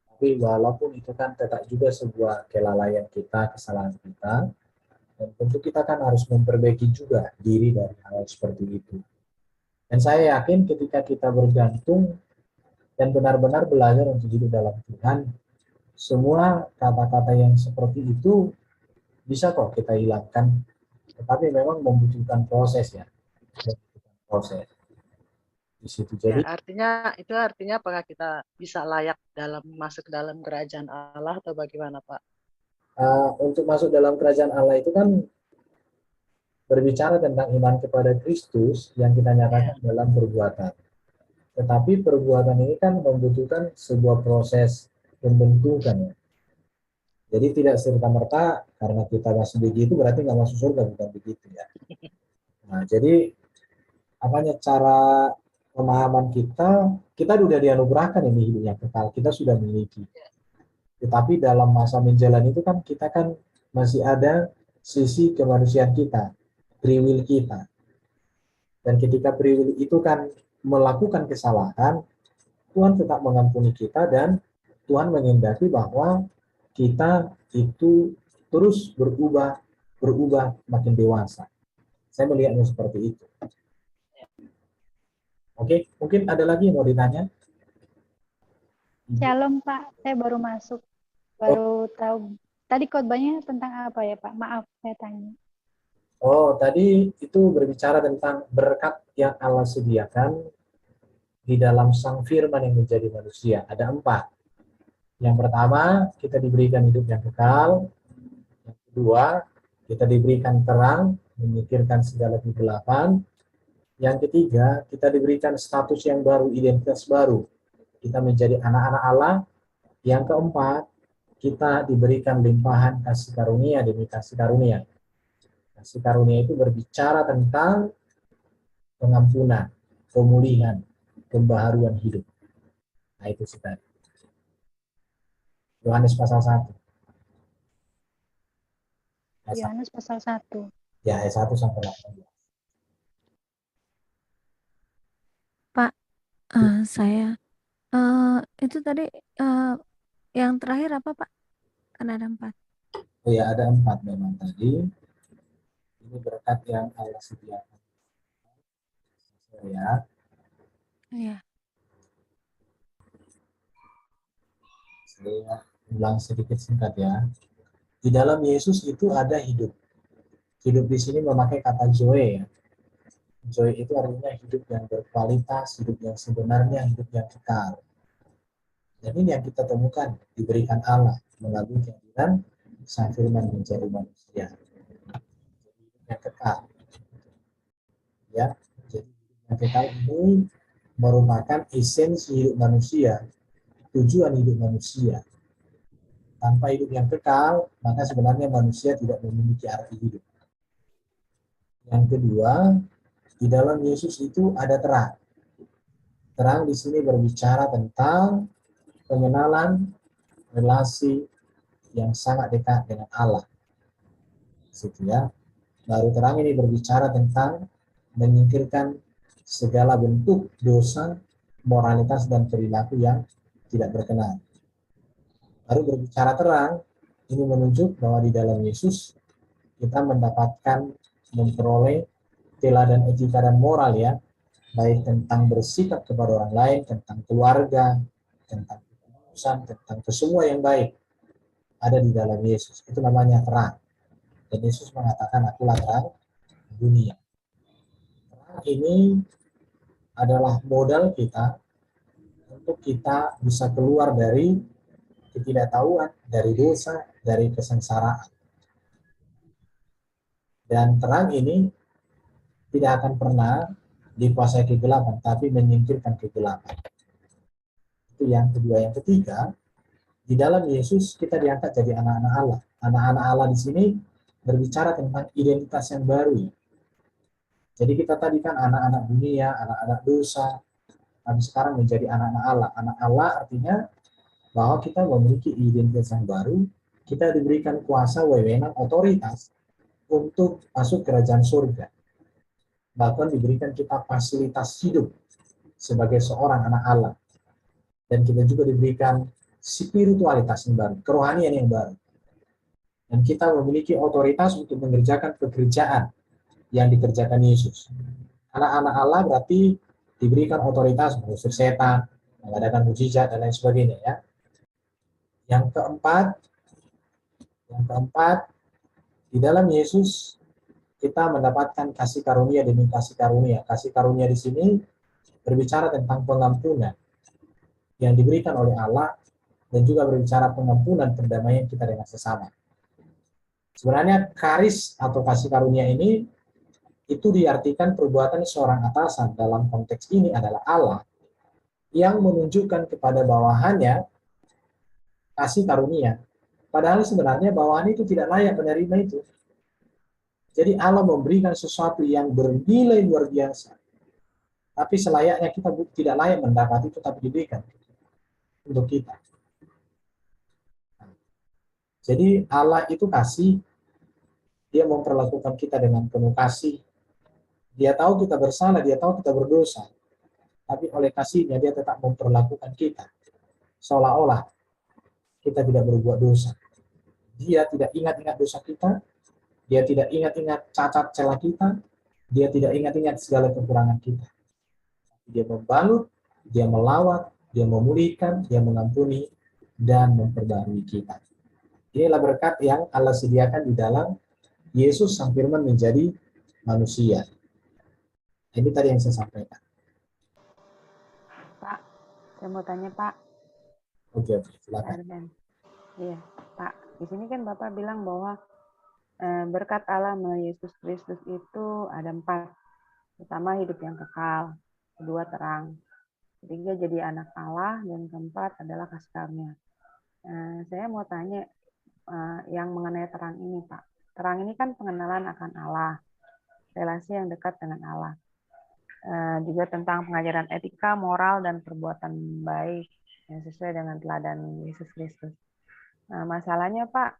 tapi walaupun itu kan tetap juga sebuah kelalaian kita, kesalahan kita, dan tentu kita kan harus memperbaiki juga diri dari hal seperti itu. Dan saya yakin ketika kita bergantung dan benar-benar belajar untuk hidup dalam Tuhan, semua kata-kata yang seperti itu bisa kok kita hilangkan, tetapi memang membutuhkan proses ya, membutuhkan proses di situ. Ya, Jadi itu artinya apakah kita bisa layak masuk dalam kerajaan Allah atau bagaimana, Pak? untuk masuk dalam kerajaan Allah itu kan berbicara tentang iman kepada Kristus yang kita Ya, nyatakan dalam perbuatan. Tetapi perbuatan ini kan membutuhkan sebuah proses pembentukan ya. Jadi tidak serta-merta karena kita masih begitu berarti nggak masuk surga, bukan begitu ya. Nah, jadi apanya cara pemahaman kita sudah dianugerahkan ini hidup yang kekal, kita sudah memiliki. Tetapi dalam masa menjalani itu kan kita kan masih ada sisi kemanusiaan kita, free will kita. Dan ketika free will itu kan melakukan kesalahan, Tuhan tetap mengampuni kita dan Tuhan mengendaki bahwa kita itu terus berubah makin dewasa. Saya melihatnya seperti itu. Oke, mungkin ada lagi yang mau ditanya? Shalom Pak, saya baru masuk, baru tahu. Tadi khotbahnya tentang apa ya Pak? Maaf saya tanya. Oh, tadi itu berbicara tentang berkat yang Allah sediakan di dalam Sang Firman yang menjadi manusia. Ada 4. Yang pertama, kita diberikan hidup yang kekal. Yang kedua, kita diberikan terang, menyingkirkan segala kegelapan. Yang ketiga, kita diberikan status yang baru, identitas baru. Kita menjadi anak-anak Allah. Yang keempat, kita diberikan limpahan kasih karunia demi kasih karunia. Kasih karunia itu berbicara tentang pengampunan, pemulihan, pembaharuan hidup. Nah itu sih tadi. Yohanes pasal 1. Yohanes pasal 1. Ya, ayat 1 sampai 18. Pak, saya itu tadi yang terakhir apa Pak? Kan ada 4. Oh ya, ada 4 memang tadi. Ini berkat yang Allah sediakan. Ya, Iya. saya ulang sedikit singkat ya. Di dalam Yesus itu ada hidup. Hidup di sini memakai kata zoe ya. Zoe itu artinya hidup yang berkualitas, hidup yang sebenarnya, hidup yang kekal. Dan ini yang kita temukan diberikan Allah melalui kehadiran Sang Firman menjadi manusia. Hidup yang kekal. Ya, jadi hidup yang kekal ini merupakan esensi hidup manusia, tujuan hidup manusia. Tanpa hidup yang kekal, maka sebenarnya manusia tidak memiliki arti hidup. Yang kedua, di dalam Yesus itu ada terang. Terang di sini berbicara tentang pengenalan relasi yang sangat dekat dengan Allah. Situ ya. Baru terang ini berbicara tentang menyingkirkan segala bentuk dosa, moralitas dan perilaku yang tidak berkenan. Baru berbicara terang, ini menunjuk bahwa di dalam Yesus kita mendapatkan memperoleh teladan etika dan moral ya, baik tentang bersikap kepada orang lain, tentang keluarga, tentang keputusan, tentang kesemua yang baik ada di dalam Yesus. Itu namanya terang. Dan Yesus mengatakan akulah terang dunia. Terang ini adalah modal kita untuk kita bisa keluar dari ketidaktahuan, dari dosa, dari kesengsaraan. Dan terang ini tidak akan pernah dikuasai kegelapan, tapi menyingkirkan kegelapan. Itu yang kedua. Yang ketiga, di dalam Yesus kita diangkat jadi anak-anak Allah. Anak-anak Allah di sini berbicara tentang identitas yang baru. Jadi kita tadi kan anak-anak dunia, anak-anak dosa, tapi sekarang menjadi anak-anak Allah. Anak Allah artinya bahwa kita memiliki identitas yang baru, kita diberikan kuasa, wewenang, otoritas untuk masuk kerajaan surga. bahkan diberikan kita fasilitas hidup sebagai seorang anak Allah. Dan kita juga diberikan spiritualitas yang baru, kerohanian yang baru. Dan kita memiliki otoritas untuk mengerjakan pekerjaan yang dikerjakan Yesus. Anak-anak Allah berarti diberikan otoritas mengusir setan, mengadakan mujizat dan lain sebagainya ya. Yang keempat, di dalam Yesus kita mendapatkan kasih karunia demi kasih karunia. Kasih karunia di sini berbicara tentang pengampunan yang diberikan oleh Allah dan juga berbicara pengampunan perdamaian kita dengan sesama. Sebenarnya karis atau kasih karunia ini itu diartikan perbuatan seorang atasan, dalam konteks ini adalah Allah yang menunjukkan kepada bawahannya kasih karunia. Padahal sebenarnya bawahan itu tidak layak menerima itu. Jadi Allah memberikan sesuatu yang bernilai luar biasa. Tapi selayaknya kita tidak layak mendapat itu, tapi diberikan untuk kita. Jadi Allah itu kasih, dia memperlakukan kita dengan penuh kasih. Dia tahu kita bersalah, dia tahu kita berdosa. Tapi oleh kasihnya dia tetap memperlakukan kita seolah-olah kita tidak berbuat dosa. Dia tidak ingat-ingat dosa kita, dia tidak ingat-ingat cacat celah kita, dia tidak ingat-ingat segala kekurangan kita. Dia membalut, dia melawat, dia memulihkan, dia mengampuni, dan memperbarui kita. Inilah berkat yang Allah sediakan di dalam Yesus Sang Firman menjadi manusia. Ini tadi yang saya sampaikan. Pak, saya mau tanya Pak. Oke, silakan. Erben. Iya, Pak. Di sini kan Bapak bilang bahwa berkat Allah melalui Yesus Kristus itu ada 4. Pertama, hidup yang kekal. Kedua, terang. Ketiga, jadi anak Allah. Dan keempat adalah kasih karunia. Saya mau tanya yang mengenai terang ini, Pak. Terang ini kan pengenalan akan Allah. Relasi yang dekat dengan Allah. Juga tentang pengajaran etika, moral, dan perbuatan baik yang sesuai dengan teladan Yesus Kristus. Nah, masalahnya Pak,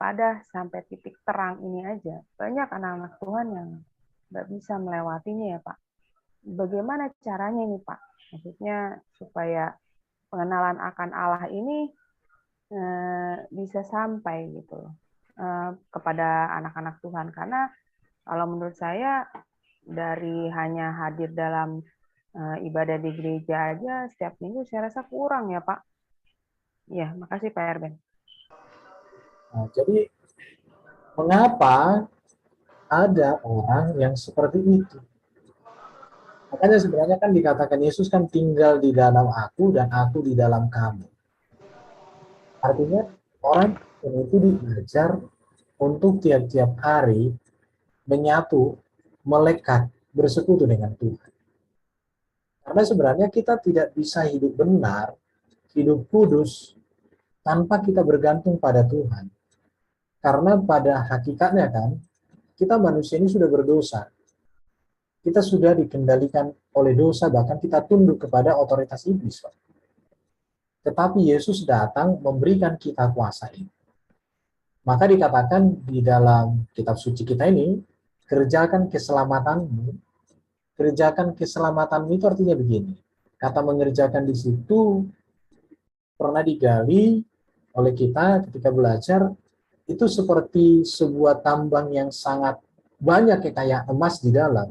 pada sampai titik terang ini aja, banyak anak-anak Tuhan yang nggak bisa melewatinya ya Pak. Bagaimana caranya ini Pak? Maksudnya supaya pengenalan akan Allah ini bisa sampai gitu kepada anak-anak Tuhan. Karena kalau menurut saya dari hanya hadir dalam ibadah di gereja aja setiap minggu saya rasa kurang ya Pak. Ya, makasih Pak Erben. Nah, jadi mengapa ada orang yang seperti itu? Makanya sebenarnya kan dikatakan Yesus kan tinggal di dalam aku dan aku di dalam kamu. Artinya orang itu diajar untuk tiap-tiap hari menyatu, melekat, bersekutu dengan Tuhan. Karena sebenarnya kita tidak bisa hidup benar, hidup kudus, tanpa kita bergantung pada Tuhan. Karena pada hakikatnya kan, kita manusia ini sudah berdosa. Kita sudah dikendalikan oleh dosa, bahkan kita tunduk kepada otoritas iblis. Tetapi Yesus datang memberikan kita kuasa ini. Maka dikatakan di dalam kitab suci kita ini, kerjakan keselamatanmu. Kerjakan keselamatanmu itu artinya begini. Kata mengerjakan di situ pernah digali oleh kita ketika belajar, itu seperti sebuah tambang yang sangat banyak kayak emas di dalam.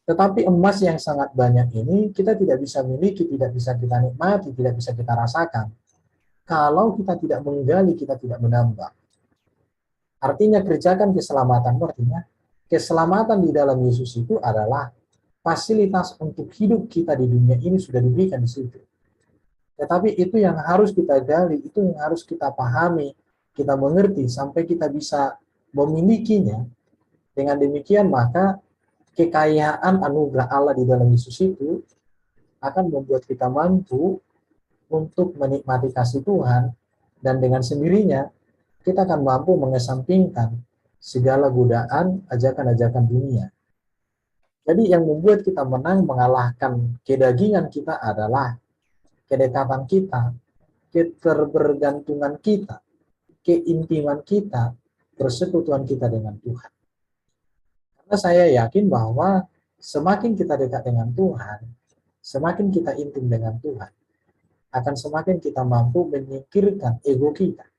Tetapi emas yang sangat banyak ini kita tidak bisa miliki, tidak bisa kita nikmati, tidak bisa kita rasakan. Kalau kita tidak menggali, kita tidak menambah. Artinya kerjakan keselamatan, artinya keselamatan di dalam Yesus itu adalah fasilitas untuk hidup kita di dunia ini sudah diberikan di situ. Tetapi itu yang harus kita gali, itu yang harus kita pahami, kita mengerti sampai kita bisa memilikinya. Dengan demikian maka kekayaan anugerah Allah di dalam Yesus itu akan membuat kita mampu untuk menikmati kasih Tuhan, dan dengan sendirinya kita akan mampu mengesampingkan segala godaan, ajakan-ajakan dunia. Jadi yang membuat kita menang mengalahkan kedagingan kita adalah kedekatan kita, keterbergantungan kita, keintiman kita, persekutuan kita dengan Tuhan. Karena saya yakin bahwa semakin kita dekat dengan Tuhan, semakin kita intim dengan Tuhan, akan semakin kita mampu menyingkirkan ego kita.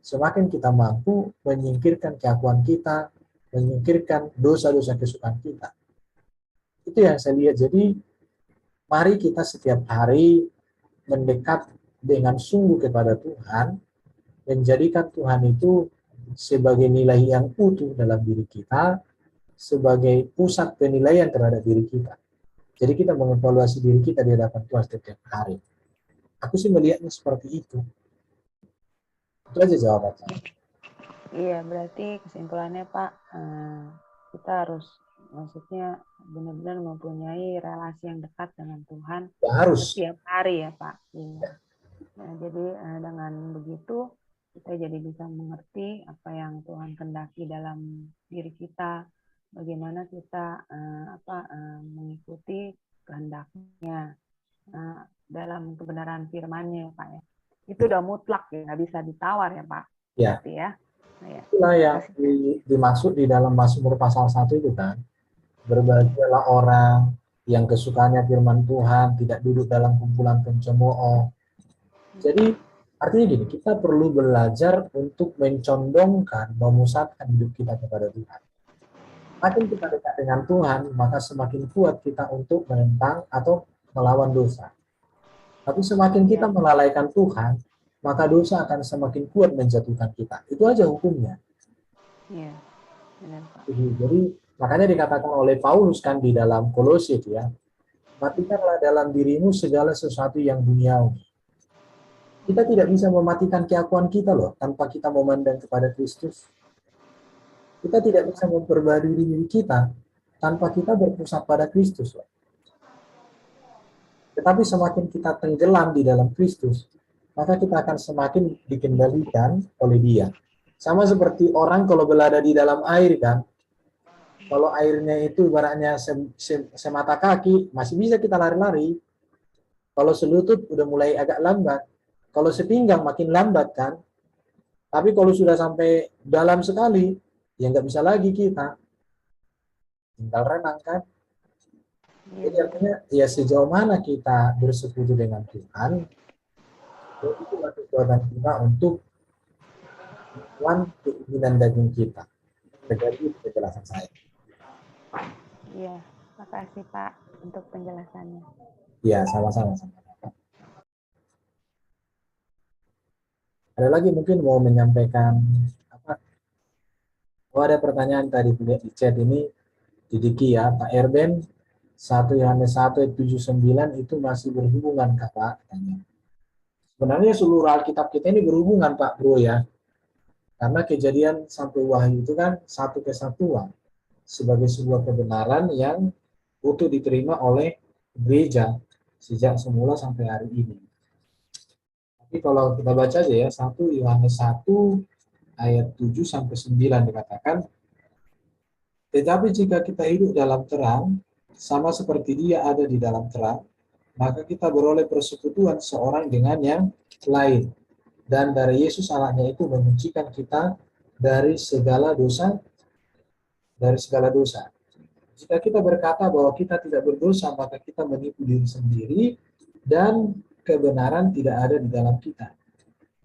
Semakin kita mampu menyingkirkan keakuan kita, menyingkirkan dosa-dosa kesukaan kita. Itu yang saya lihat. Jadi, mari kita setiap hari mendekat dengan sungguh kepada Tuhan, menjadikan Tuhan itu sebagai nilai yang utuh dalam diri kita, sebagai pusat penilaian terhadap diri kita. Jadi kita mengevaluasi diri kita di hadapan Tuhan setiap hari. Aku sih melihatnya seperti itu. Itu aja jawabannya. Iya, berarti kesimpulannya Pak, kita harus maksudnya benar-benar mempunyai relasi yang dekat dengan Tuhan Ya, harus. setiap hari ya Pak. Iya. Nah, jadi dengan begitu kita jadi bisa mengerti apa yang Tuhan kehendaki dalam diri kita, bagaimana kita mengikuti kehendaknya dalam kebenaran firman-Nya ya Pak ya. Itu udah mutlak ya, nggak bisa ditawar ya Pak. Ya. Berarti ya. Nah, ya. Itulah yang dimaksud di dalam Mazmur pasal 1 itu kan. Berbahagialah orang yang kesukaannya firman Tuhan, tidak duduk dalam kumpulan pencemooh. Jadi artinya gini, kita perlu belajar untuk mencondongkan, memusatkan hidup kita kepada Tuhan. Makin kita dekat dengan Tuhan, maka semakin kuat kita untuk menentang atau melawan dosa. Tapi semakin kita melalaikan Tuhan, maka dosa akan semakin kuat menjatuhkan kita. Itu aja hukumnya. Iya, benar Pak. Jadi makanya dikatakan oleh Paulus kan di dalam Kolose ya, matikanlah dalam dirimu segala sesuatu yang duniawi. Kita tidak bisa mematikan keakuan kita loh, tanpa kita memandang kepada Kristus. Kita tidak bisa memperbarui diri kita tanpa kita berpusat pada Kristus loh. Tetapi semakin kita tenggelam di dalam Kristus, maka kita akan semakin dikendalikan oleh Dia. Sama seperti orang kalau berada di dalam air kan, kalau airnya itu ibaratnya semata kaki, masih bisa kita lari-lari. Kalau selutut udah mulai agak lambat. Kalau sepinggang makin lambat kan. Tapi kalau sudah sampai dalam sekali, ya nggak bisa lagi kita. Tinggal renang kan. Jadi artinya ya sejauh mana kita bersekutu dengan Tuhan, itulah kekuatan kita untuk melawan keinginan daging kita. Jadi penjelasan saya. Iya, makasih Pak untuk penjelasannya. Ya, sama-sama. Ada lagi mungkin mau menyampaikan apa? Oh, ada pertanyaan tadi di chat ini di Diki ya, Pak Erben 1 Yohanes 1 ayat 79 itu masih berhubungan Kak Pak? Sebenarnya seluruh Alkitab kita ini berhubungan Pak Bro ya. Karena Kejadian sampai Wahyu itu kan satu kesatuan sebagai sebuah kebenaran yang utuh diterima oleh gereja sejak semula sampai hari ini. Tapi kalau kita baca aja ya, 1 Yohanes 1 ayat 7 sampai 9 dikatakan, tetapi jika kita hidup dalam terang, sama seperti Dia ada di dalam terang, maka kita beroleh persekutuan seorang dengan yang lain. Dan dari Yesus anaknya itu menyucikan kita dari segala dosa, Jika kita berkata bahwa kita tidak berdosa, maka kita menipu diri sendiri dan kebenaran tidak ada di dalam kita.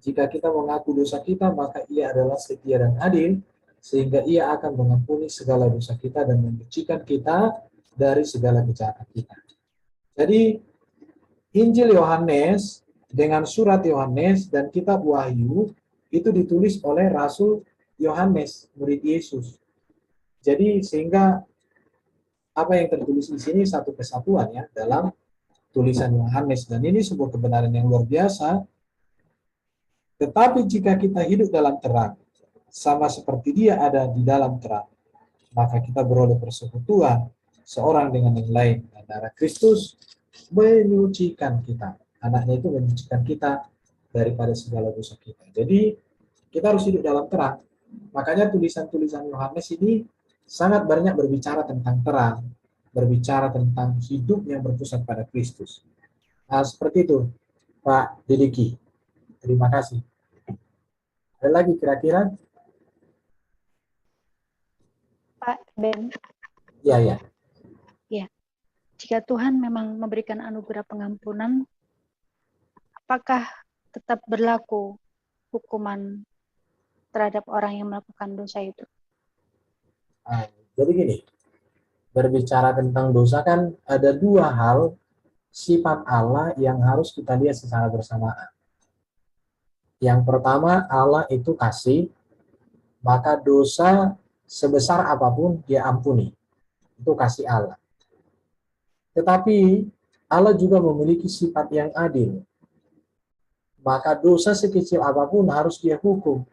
Jika kita mengaku dosa kita, maka Ia adalah setia dan adil, sehingga Ia akan mengampuni segala dosa kita dan menyucikan kita dari segala kejahatan kita. Jadi, Injil Yohanes dengan surat Yohanes dan kitab Wahyu itu ditulis oleh Rasul Yohanes, murid Yesus. Jadi sehingga apa yang tertulis di sini satu kesatuan ya dalam tulisan Yohanes, dan ini sebuah kebenaran yang luar biasa. Tetapi jika kita hidup dalam terang, sama seperti Dia ada di dalam terang, maka kita beroleh persekutuan seorang dengan yang lain. Dan darah Kristus menyucikan kita. Anaknya itu menyucikan kita daripada segala dosa kita. Jadi kita harus hidup dalam terang. Makanya tulisan-tulisan Yohanes ini sangat banyak berbicara tentang terang, berbicara tentang hidup yang berpusat pada Kristus. Nah, seperti itu, Pak Didiki. Terima kasih. Ada lagi kira-kira? Pak Ben. Ya, ya. Jika Tuhan memang memberikan anugerah pengampunan, apakah tetap berlaku hukuman terhadap orang yang melakukan dosa itu? Ah, jadi gini, berbicara tentang dosa kan ada dua hal sifat Allah yang harus kita lihat secara bersamaan. Yang pertama, Allah itu kasih, maka dosa sebesar apapun dia ampuni. Itu kasih Allah. Tetapi Allah juga memiliki sifat yang adil. Maka dosa sekecil apapun harus dia hukum.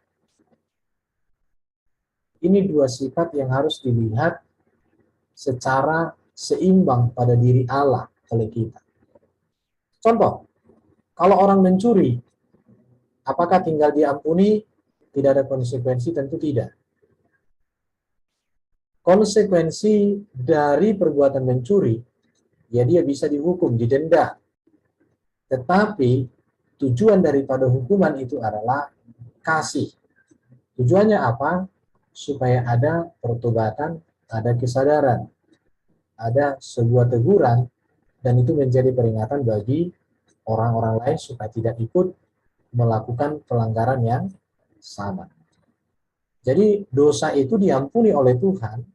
Ini dua sifat yang harus dilihat secara seimbang pada diri Allah oleh kita. Contoh, kalau orang mencuri, apakah tinggal diampuni, tidak ada konsekuensi? Tentu tidak. Konsekuensi dari perbuatan mencuri, ya dia bisa dihukum, didenda. Tetapi tujuan daripada hukuman itu adalah kasih. Tujuannya apa? Supaya ada pertobatan, ada kesadaran, ada sebuah teguran, dan itu menjadi peringatan bagi orang-orang lain supaya tidak ikut melakukan pelanggaran yang sama. Jadi dosa itu diampuni oleh Tuhan,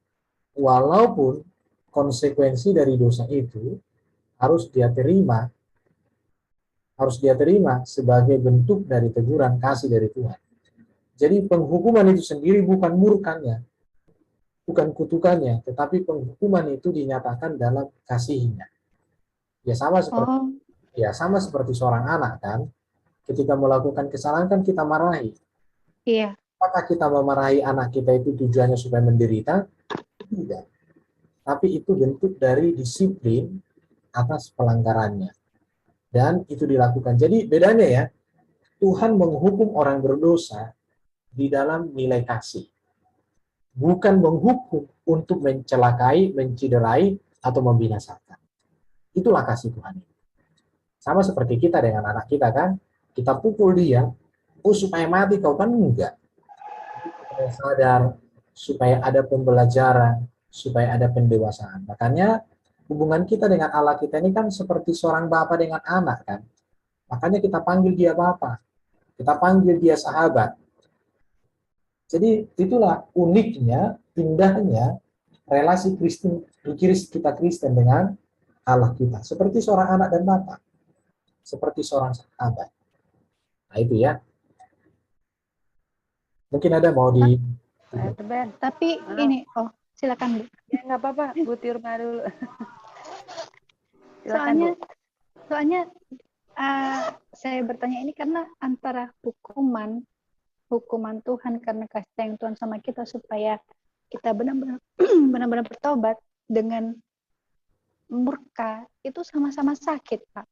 walaupun konsekuensi dari dosa itu harus dia terima sebagai bentuk dari teguran kasih dari Tuhan. Jadi penghukuman itu sendiri bukan murkanya, bukan kutukannya, tetapi penghukuman itu dinyatakan dalam kasihnya. Sama seperti seorang anak kan, ketika melakukan kesalahan kan kita marahi. Iya. Apakah kita memarahi anak kita itu tujuannya supaya menderita? Tidak. Tapi itu bentuk dari disiplin atas pelanggarannya. Dan itu dilakukan. Jadi bedanya ya, Tuhan menghukum orang berdosa di dalam nilai kasih. Bukan menghukum untuk mencelakai, menciderai, atau membinasakan. Itulah kasih Tuhan. Sama seperti kita dengan anak kita kan, kita pukul dia, supaya mati kau kan enggak. Supaya sadar, supaya ada pembelajaran, supaya ada pendewasaan. Makanya hubungan kita dengan Allah kita ini kan seperti seorang bapak dengan anak kan. Makanya kita panggil dia bapak, kita panggil dia sahabat. Jadi itulah uniknya, indahnya relasi kita Kristen dengan Allah kita. Seperti seorang anak dan bapak, seperti seorang sahabat. Nah itu ya. Mungkin ada mau di. Ben, Tapi ini, silakan Bu. ya nggak apa-apa, Bu Tirma dulu. Silakan, Bu. Soalnya saya bertanya ini karena antara hukuman Tuhan karena kasih sayang Tuhan sama kita supaya kita benar-benar bertobat dengan murka itu sama-sama sakit, Pak.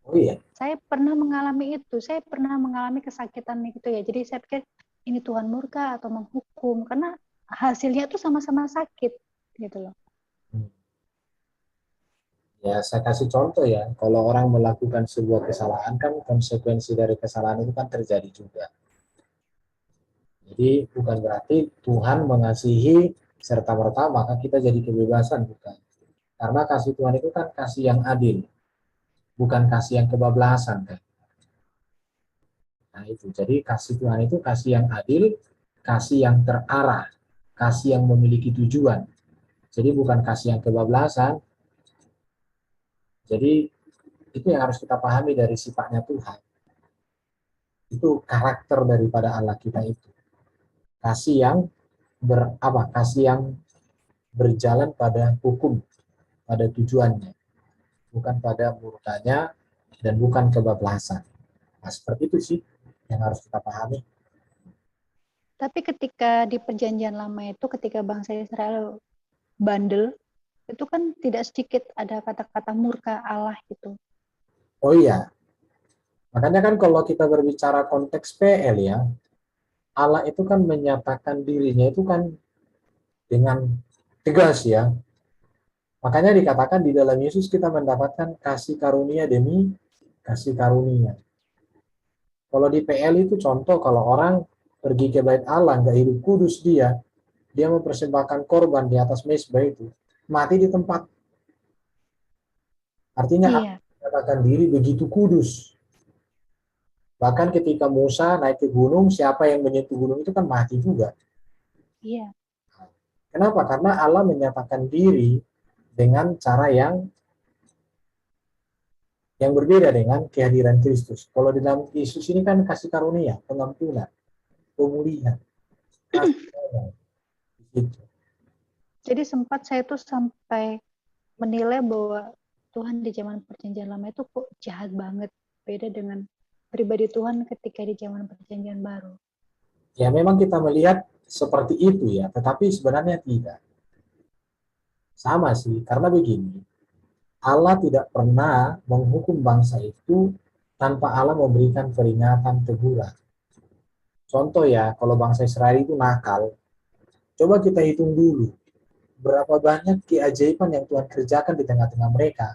Oh iya. Saya pernah mengalami itu, saya pernah mengalami kesakitan itu ya. Jadi saya pikir ini Tuhan murka atau menghukum karena hasilnya itu sama-sama sakit gitu loh. Ya, saya kasih contoh ya. Kalau orang melakukan sebuah kesalahan kan konsekuensi dari kesalahan itu kan terjadi juga. Jadi bukan berarti Tuhan mengasihi serta-merta maka kita jadi kebebasan, bukan. Karena kasih Tuhan itu kan kasih yang adil, bukan kasih yang kebablasan kan. Nah itu, jadi kasih Tuhan itu kasih yang adil, kasih yang terarah, kasih yang memiliki tujuan. Jadi bukan kasih yang kebablasan. Jadi itu yang harus kita pahami dari sifatnya Tuhan. Itu karakter daripada Allah kita itu. Kasih yang kasih yang berjalan pada hukum, pada tujuannya, bukan pada murkanya dan bukan kebablasan. Nah, seperti itu sih yang harus kita pahami. Tapi ketika di perjanjian lama itu, ketika bangsa Israel bandel, itu kan tidak sedikit ada kata-kata murka Allah gitu. Oh iya, makanya kan kalau kita berbicara konteks PL ya, Allah itu kan menyatakan dirinya itu kan dengan tegas ya. Makanya dikatakan di dalam Yesus kita mendapatkan kasih karunia demi kasih karunia. Kalau di PL itu contoh kalau orang pergi ke bait Allah nggak hidup kudus dia dia mempersembahkan korban di atas mezbah itu, mati di tempat. Artinya Iya, Allah menyatakan diri begitu kudus. Bahkan ketika Musa naik ke gunung, siapa yang menyentuh gunung itu kan mati juga. iya, Kenapa? Karena Allah menyatakan diri dengan cara yang berbeda dengan kehadiran Kristus. Kalau di dalam Yesus ini kan kasih karunia, pengampunan, pemulihan, kasih sayang. Gitu. jadi sempat saya tuh sampai menilai bahwa Tuhan di zaman perjanjian lama itu kok jahat banget, beda dengan pribadi Tuhan ketika di zaman perjanjian baru. Ya memang kita melihat seperti itu ya, tetapi sebenarnya tidak. Sama sih, karena begini, Allah tidak pernah menghukum bangsa itu tanpa Allah memberikan peringatan teguran. Contoh ya, kalau bangsa Israel itu nakal, coba kita hitung dulu, berapa banyak keajaiban yang Tuhan kerjakan di tengah-tengah mereka,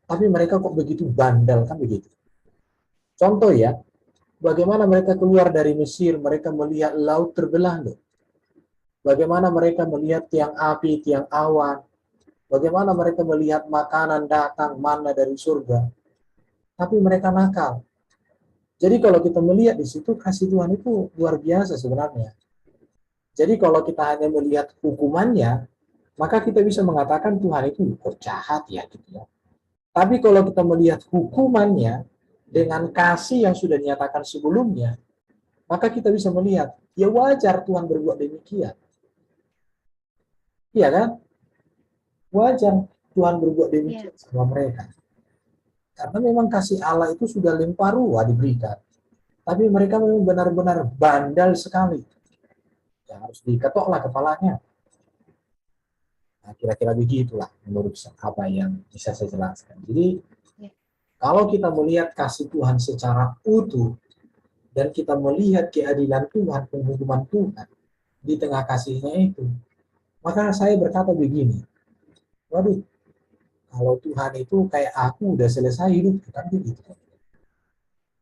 tapi mereka kok begitu bandel, kan begitu. Contoh ya, bagaimana mereka keluar dari Mesir, mereka melihat laut terbelah loh. Bagaimana mereka melihat tiang api, tiang awan. Bagaimana mereka melihat makanan datang, mana dari surga. Tapi mereka nakal. Jadi kalau kita melihat di situ, kasih Tuhan itu luar biasa sebenarnya. Jadi kalau kita hanya melihat hukumannya, maka kita bisa mengatakan Tuhan itu kok jahat ya gitu ya. Tapi kalau kita melihat hukumannya dengan kasih yang sudah dinyatakan sebelumnya, maka kita bisa melihat, ya wajar Tuhan berbuat demikian. Iya kan? Wajar Tuhan berbuat Iya, demikian sama mereka. Karena memang kasih Allah itu sudah limpah ruah diberikan. Tapi mereka memang benar-benar bandel sekali. Ya harus diketoklah kepalanya. Nah, kira-kira begitulah menurut apa yang bisa saya jelaskan. Jadi iya, kalau kita melihat kasih Tuhan secara utuh dan kita melihat keadilan Tuhan, penghukuman Tuhan di tengah kasihnya itu, maka saya berkata begini, waduh, kalau Tuhan itu kayak aku udah selesai hidup, kan begitu.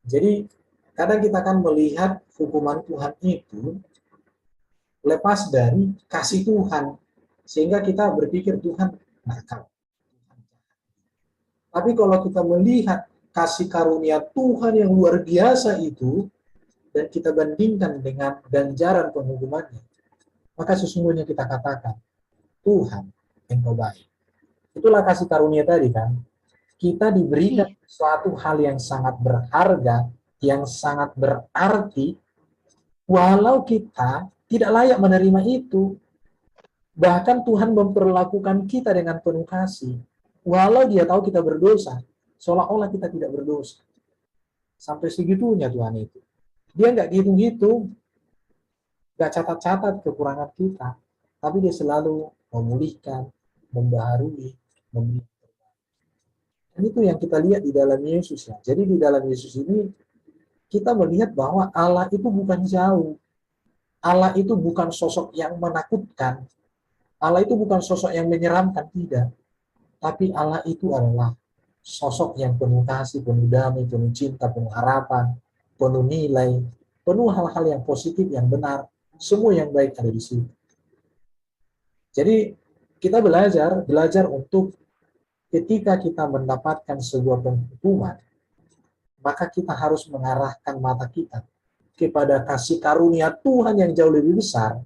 Jadi kadang kita akan melihat hukuman Tuhan itu lepas dari kasih Tuhan, sehingga kita berpikir Tuhan nakal. Tapi kalau kita melihat kasih karunia Tuhan yang luar biasa itu, dan kita bandingkan dengan ganjaran penghukumannya, maka sesungguhnya kita katakan, Tuhan engkau baik. Itulah kasih karunia tadi kan. Kita diberikan iya, suatu hal yang sangat berharga, yang sangat berarti, walau kita tidak layak menerima itu. Bahkan Tuhan memperlakukan kita dengan penuh kasih. Walau dia tahu kita berdosa, seolah-olah kita tidak berdosa. Sampai segitunya Tuhan itu. Dia nggak hitung-hitung, nggak catat-catat kekurangan kita, tapi dia selalu memulihkan, membaharui, memberi. Dan itu yang kita lihat di dalam Yesus ya. Jadi di dalam Yesus ini kita melihat bahwa Allah itu bukan jauh. Allah itu bukan sosok yang menakutkan. Allah itu bukan sosok yang menyeramkan, tidak. Tapi Allah itu adalah sosok yang penuh kasih, penuh damai, penuh cinta, penuh harapan, penuh nilai, penuh hal-hal yang positif, yang benar. Semua yang baik ada di situ. Jadi kita belajar untuk ketika kita mendapatkan sebuah penghukuman, maka kita harus mengarahkan mata kita kepada kasih karunia Tuhan yang jauh lebih besar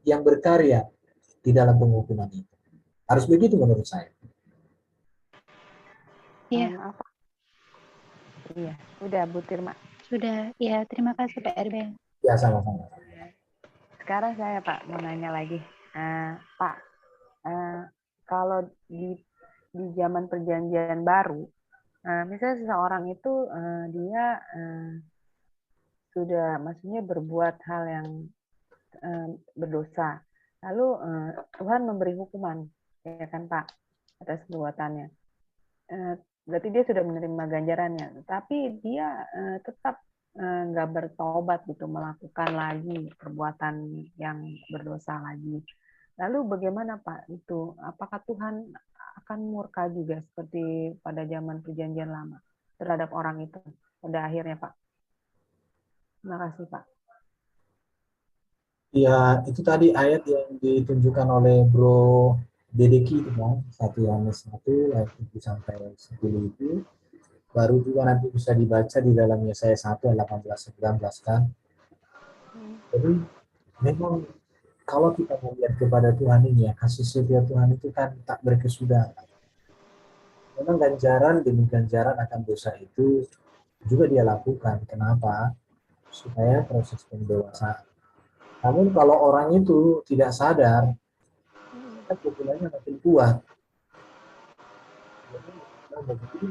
yang berkarya di dalam penghukuman itu. Harus begitu menurut saya. iya. Apa? Iya, udah Bu Tirma. Sudah, ya terima kasih Pak Erben. Ya sama-sama. Sekarang saya Pak mau nanya lagi. Pak, kalau di zaman perjanjian baru, misalnya seseorang itu dia sudah maksudnya berbuat hal yang berdosa, lalu Tuhan memberi hukuman, ya kan Pak, atas perbuatannya. Berarti dia sudah menerima ganjarannya, tapi dia tetap nggak bertobat gitu, melakukan lagi perbuatan yang berdosa lagi. Lalu bagaimana Pak itu? Apakah Tuhan akan murka juga seperti pada zaman perjanjian lama terhadap orang itu pada akhirnya Pak? Terima kasih Pak. Ya, itu tadi ayat yang ditunjukkan oleh Bro Dedeki itu kan, 1 Yohanes 1 ayat 7 sampai 10 itu. Baru juga nanti bisa dibaca di dalam Yesaya 1 ayat 18-19 kan. Jadi memang kalau kita melihat kepada Tuhan ini ya, kasih setia Tuhan itu kan tak berkesudahan. Memang ganjaran demi ganjaran akan dosa itu juga dia lakukan. Kenapa? Supaya proses pendewasaan. Namun kalau orang itu tidak sadar, kan pukulannya makin kuat. Jadi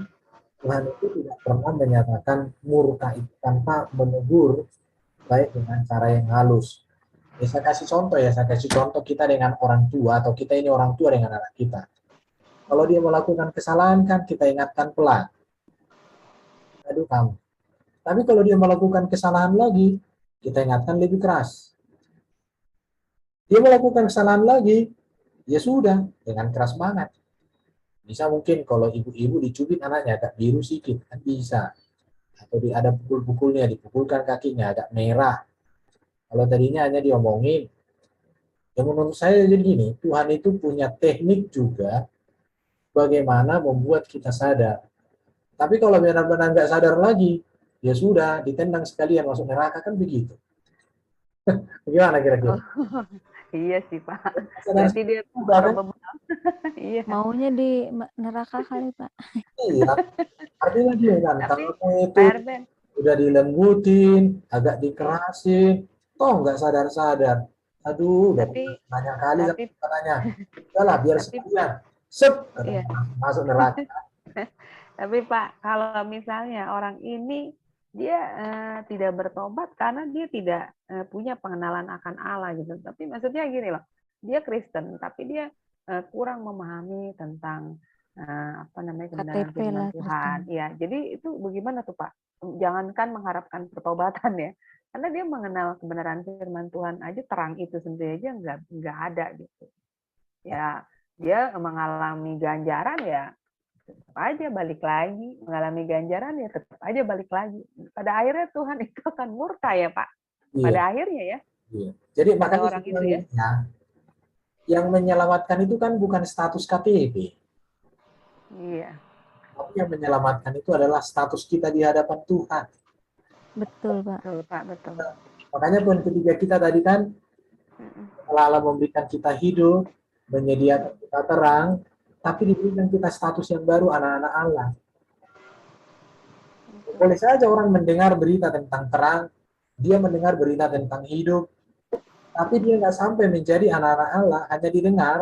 Tuhan itu tidak pernah menyatakan murka itu tanpa menegur, baik dengan cara yang halus. Ya, saya kasih contoh kita dengan orang tua atau kita ini orang tua dengan anak kita. Kalau dia melakukan kesalahan kan kita ingatkan pelan. Aduh kamu. Tapi kalau dia melakukan kesalahan lagi, kita ingatkan lebih keras. Dia melakukan kesalahan lagi, ya sudah, dengan keras banget. Bisa mungkin kalau ibu-ibu dicubit anaknya agak biru sedikit, kan bisa. Atau ada pukul-pukulnya, dipukulkan kakinya agak merah. Kalau tadinya hanya diomongin, ya menurut saya jadi gini, Tuhan itu punya teknik juga bagaimana membuat kita sadar. Tapi kalau benar-benar nggak sadar lagi, ya sudah, ditendang sekalian masuk neraka kan begitu. Gimana kira-kira? Oh, iya sih Pak. Sadar Berarti dia sudah kan? beban. Iya. Maunya di neraka kali, Pak. Iya. Artinya gini kan, Tapi kalau itu Pak Erben, udah dilembutin, agak dikerasin, toh nggak sadar-sadar. Aduh, udah tapi banyak kali tapi katanya. Udahlah, biar tapi sekalian. Sep, iya. katanya, masuk neraka. Tapi Pak, kalau misalnya orang ini dia tidak bertobat karena dia tidak punya pengenalan akan Allah gitu. Tapi maksudnya gini loh, dia Kristen tapi dia kurang memahami tentang apa namanya kebenaran KTP firman lah Tuhan. Kristen. Ya, jadi itu bagaimana tuh Pak? Jangankan mengharapkan pertobatan ya, karena dia mengenal kebenaran firman Tuhan aja terang itu sendiri aja nggak ada gitu. Ya, dia mengalami ganjaran ya tetap aja balik lagi, mengalami ganjaran ya tetap aja balik lagi. Pada akhirnya Tuhan itu akan murka ya Pak. Iya, Pada akhirnya ya, iya. Jadi pada makanya orang saya itu bilang ya. ini ya, yang menyelamatkan itu kan bukan status KTP, Iya, tapi yang menyelamatkan itu adalah status kita di hadapan Tuhan. Betul, Pak. betul Pak, betul. Makanya poin ketiga kita tadi kan, Allah memberikan kita hidup, menyediakan kita terang, tapi diberikan kita status yang baru, anak-anak Allah. Boleh saja orang mendengar berita tentang terang, dia mendengar berita tentang hidup, tapi dia nggak sampai menjadi anak-anak Allah, hanya didengar.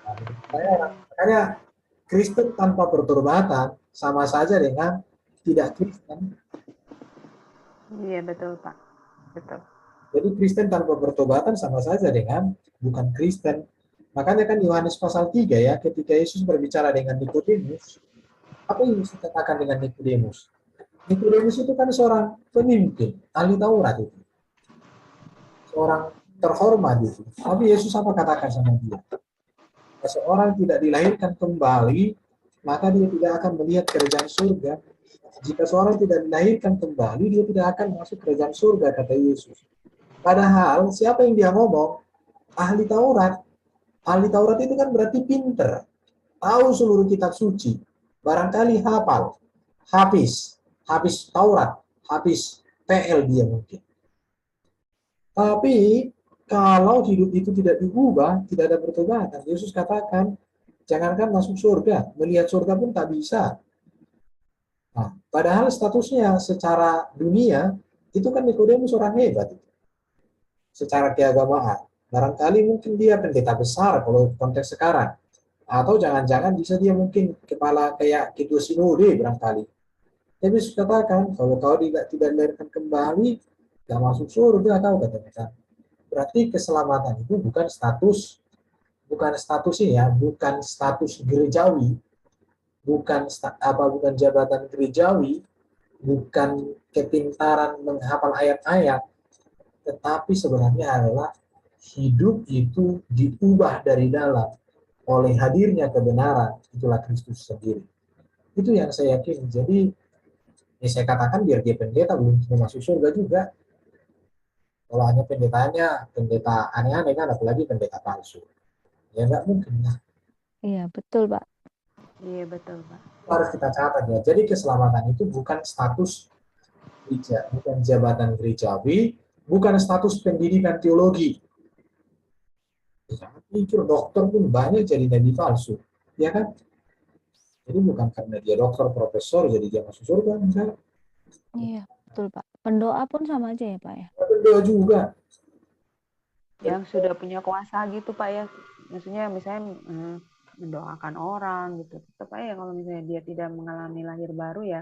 Nah, makanya Kristen tanpa perturbatan sama saja dengan tidak Kristen. Iya betul Pak, betul. Jadi Kristen tanpa pertobatan sama saja dengan bukan Kristen. Makanya kan Yohanes pasal 3 ya, ketika Yesus berbicara dengan Nikodemus, apa yang Yesus katakan dengan Nikodemus? Nikodemus itu kan seorang pemimpin, ahli Taurat itu. Seorang terhormat itu. Tapi Yesus apa katakan sama dia? Jika seorang tidak dilahirkan kembali, maka dia tidak akan melihat kerajaan surga. Jika seorang tidak dilahirkan kembali, dia tidak akan masuk kerajaan surga, kata Yesus. Padahal siapa yang dia ngomong? Ahli Taurat. Ahli Taurat itu kan berarti pinter. Tahu seluruh kitab suci. Barangkali hafal. Habis Taurat. Habis PL dia mungkin. Tapi kalau hidup itu tidak diubah, tidak ada pertobatan. Yesus katakan, jangankan masuk surga, melihat surga pun tak bisa. Nah, padahal statusnya secara dunia, itu kan Nikodemus orang hebat. Secara keagamaan. Barangkali mungkin dia pendeta besar kalau konteks sekarang. Atau jangan-jangan bisa dia mungkin kepala kayak ketua sinode barangkali. Tapi Yesus katakan, kalau kau tidak dilahirkan kembali, gak masuk surga kau, katanya. Berarti keselamatan itu bukan status ya, bukan status gerejawi, bukan jabatan gerejawi, bukan kepintaran menghafal ayat-ayat, tetapi sebenarnya adalah hidup itu diubah dari dalam oleh hadirnya kebenaran, itulah Kristus sendiri. Itu yang saya yakin. Jadi saya katakan biar dia pendeta belum masuk surga juga. Kalau hanya pendetanya pendeta aneh-aneh kan, apalagi pendeta palsu. Ya nggak mungkin lah. Iya, betul, Pak. Iya, betul, Pak. Itu harus kita catat ya. Jadi keselamatan itu bukan status gereja, bukan jabatan gerejawi, bukan status pendidikan teologi. Jangan pikir dokter pun banyak jadi nabi palsu, ya kan? Jadi bukan karena dia dokter, profesor, jadi dia masuk surga, enggak. Iya, betul, Pak. Pendoa pun sama aja ya, Pak ya. Berdoa juga. Yang sudah punya kuasa gitu, Pak ya. Maksudnya misalnya mendoakan orang gitu. Tetap aja kalau misalnya dia tidak mengalami lahir baru ya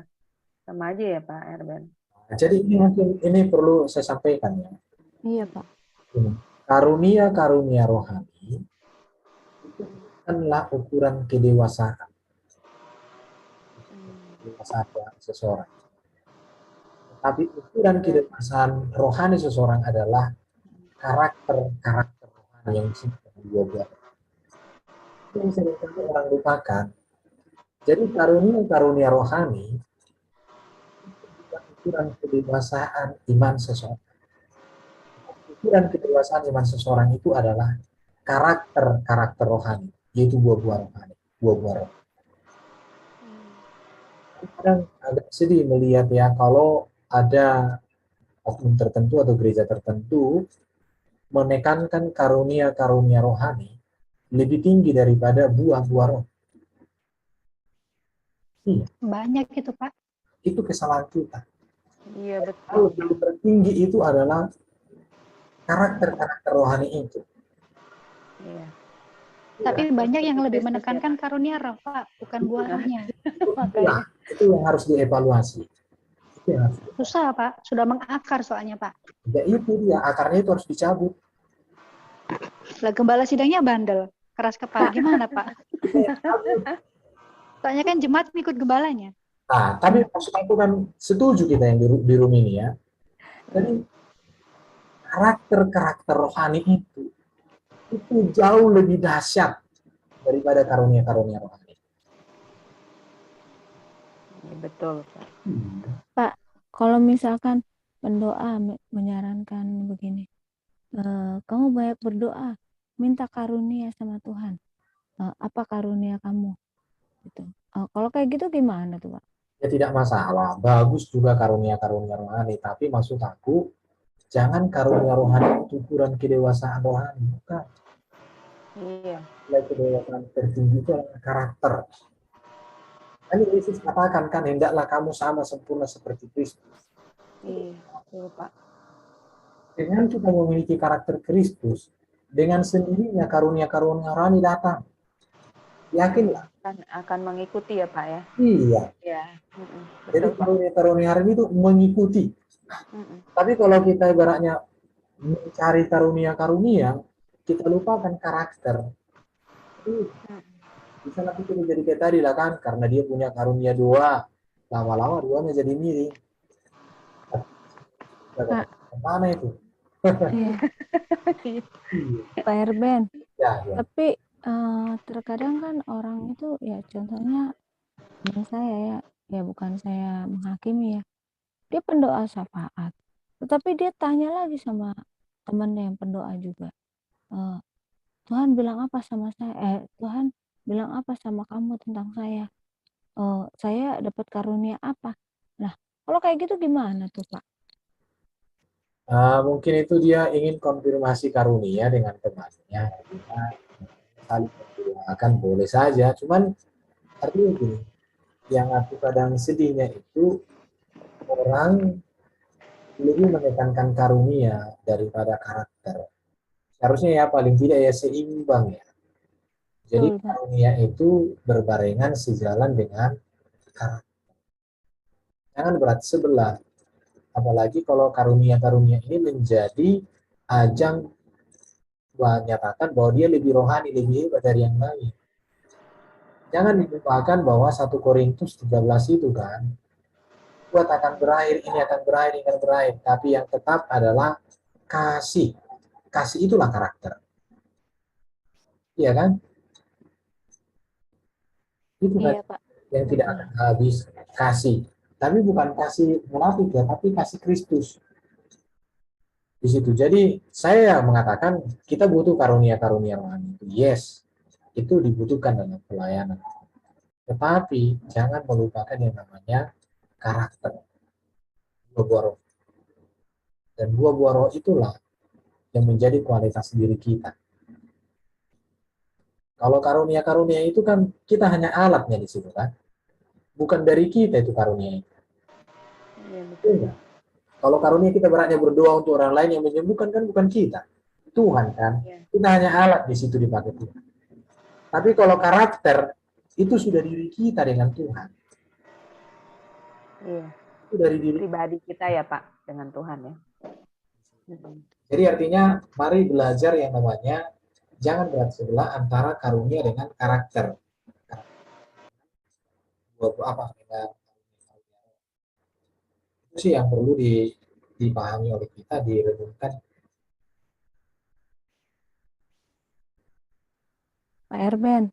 sama aja ya Pak Erben. Nah, jadi ini mungkin ini perlu saya sampaikan ya. Iya, Pak. Karunia-karunia rohani itu bukanlah ukuran kedewasaan seseorang. Tapi ukuran kedewasaan rohani seseorang adalah karakter rohani yang disebut dua buah. Itu yang seringkali orang lupakan. Jadi karunia-karunia rohani itu bukan ukuran kedewasaan iman seseorang. Ukuran kedewasaan iman seseorang itu adalah karakter rohani, yaitu buah-buah rohani, buah-buah roh. Kadang agak sedih melihat ya kalau ada oknum tertentu atau gereja tertentu menekankan karunia-karunia rohani lebih tinggi daripada buah-buah roh. Iya, Banyak itu, Pak. itu kesalahan kita. Iya Kalau betul. yang tertinggi itu adalah karakter rohani itu. Iya. Tapi banyak yang lebih Kristus ya, menekankan Pak. karunia roh, Pak, bukan buah rohnya. Itulah, itu yang harus dievaluasi. Itu yang harus dievaluasi. Susah, Pak. Sudah mengakar soalnya, Pak. Ya itu dia, akarnya itu harus dicabut. Lah gembala sidangnya bandel, keras kepala. Gimana, Pak? Soalnya kan jemaat ikut gembalanya. Nah, tapi maksud aku kan setuju kita yang di room ini ya. Jadi karakter rohani itu jauh lebih dahsyat daripada karunia-karunia rohani. Iya betul, Pak. Pak, kalau misalkan pendoa menyarankan begini, kamu banyak berdoa, minta karunia sama Tuhan. Apa karunia kamu? Gitu. Kalau kayak gitu gimana tuh, Pak? Ya tidak masalah, bagus juga karunia-karunia rohani, tapi maksud aku jangan karunia rohani itu ukuran kedewasaan rohani, bukan. Iya. Kedewasaan tertinggi itu adalah karakter. Kan Yesus katakan kan, hendaklah kamu sama sempurna seperti Kristus. Iya, betul, Pak. Dengan kita memiliki karakter Kristus, dengan sendirinya karunia-karunia rohani datang. Yakinlah. Akan mengikuti ya, Pak ya. Iya. Iya. Jadi karunia-karunia rohani itu mengikuti. Tapi kalau kita ibaratnya mencari karunia-karunia, kita lupakan karakter. Bisa nanti kita jadi kayak tadi lah kan, karena dia punya karunia dua, lama-lama duanya jadi miring. Mana itu? Pak Erben. Ya. Tapi terkadang kan orang itu ya, contohnya teman saya ya bukan saya menghakimi ya, dia pendoa syafaat, tetapi dia tanya lagi sama temannya yang pendoa juga, Tuhan bilang apa sama saya, Tuhan bilang apa sama kamu tentang saya dapat karunia apa. Nah, kalau kayak gitu gimana tuh, Pak? Mungkin itu dia ingin konfirmasi karunia dengan temannya. Saling mendoakan boleh saja, cuman artinya gini, yang aku kadang sedihnya itu orang lebih menekankan karunia daripada karakter. Seharusnya ya paling tidak ya seimbang ya. Jadi karunia itu berbarengan sejalan dengan karakter. Jangan berat sebelah. Apalagi kalau karunia-karunia ini menjadi ajang menyatakan bahwa dia lebih rohani, lebih hebat dari yang lain. Jangan dilupakan bahwa 1 Korintus 13 itu kan, buat akan berakhir, ini akan berakhir, ini akan berakhir. Tapi yang tetap adalah kasih. Kasih itulah karakter. Iya kan? Itu kan Pak. yang tidak akan habis, kasih. Tapi bukan kasih munafik ya, tapi kasih Kristus. Di situ. Jadi saya mengatakan kita butuh karunia-karunia rohani itu. Yes, itu dibutuhkan dalam pelayanan. Tetapi jangan melupakan yang namanya karakter, buah-buah roh. Dan buah-buah roh itulah yang menjadi kualitas diri kita. Kalau karunia-karunia itu kan kita hanya alatnya di situ kan. Bukan dari kita itu karunia itu. Iya, betul. Enggak. Kalau karunia kita beratnya berdoa untuk orang lain yang menyembuhkan kan bukan kita. Tuhan kan. Iya. Kita hanya alat di situ dipakai Tuhan. Tapi kalau karakter itu sudah diri kita dengan Tuhan. Iya. Itu dari diri. Pribadi kita ya Pak dengan Tuhan ya. Jadi artinya mari belajar yang namanya jangan berat sebelah antara karunia dengan karakter. Apa dengan itu sih yang perlu dipahami oleh kita, direnungkan. Pak Erben.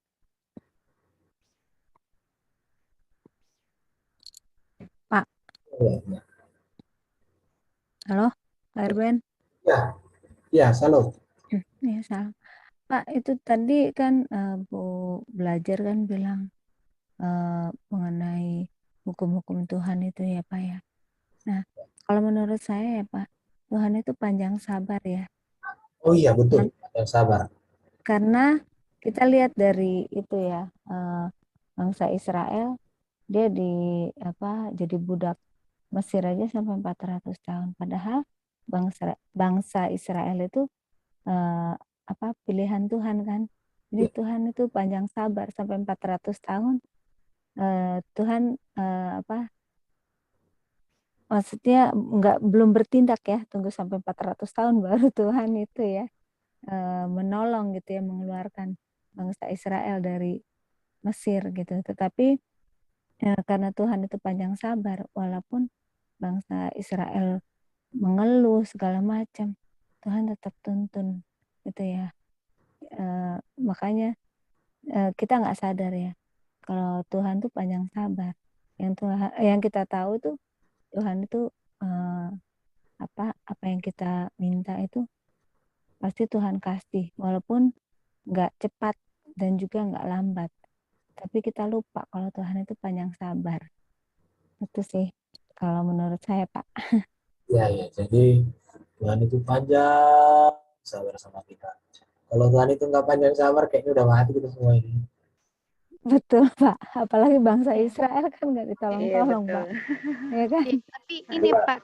Pak. Ya. Halo, Pak Erben. Ya, salam. Ya, salam. Pak, itu tadi kan Bu belajar kan bilang mengenai hukum-hukum Tuhan itu ya Pak ya. Nah, kalau menurut saya ya Pak, Tuhan itu panjang sabar ya. Oh iya betul, yang sabar. Karena kita lihat dari itu ya, bangsa Israel dia jadi budak Mesir aja sampai 400 tahun. Padahal bangsa Israel itu pilihan Tuhan kan. Jadi Tuhan itu panjang sabar sampai 400 tahun. Tuhan maksudnya belum bertindak ya, tunggu sampai 400 tahun baru Tuhan itu ya menolong gitu ya, mengeluarkan bangsa Israel dari Mesir gitu. Tetapi karena Tuhan itu panjang sabar, walaupun bangsa Israel mengeluh segala macam, Tuhan tetap tuntun gitu ya. Makanya kita nggak sadar ya kalau Tuhan tuh panjang sabar. Yang kita tahu tuh Tuhan itu apa yang kita minta itu pasti Tuhan kasih, walaupun nggak cepat dan juga nggak lambat. Tapi kita lupa kalau Tuhan itu panjang sabar. Itu sih kalau menurut saya Pak. Ya, jadi Tuhan itu panjang sabar sama kita. Kalau Tuhan itu nggak panjang sabar, kayaknya udah mati kita semua ini. Betul Pak, apalagi bangsa Israel kan nggak ditolong-tolong Iya, Pak, ya kan? Tapi ini Pak,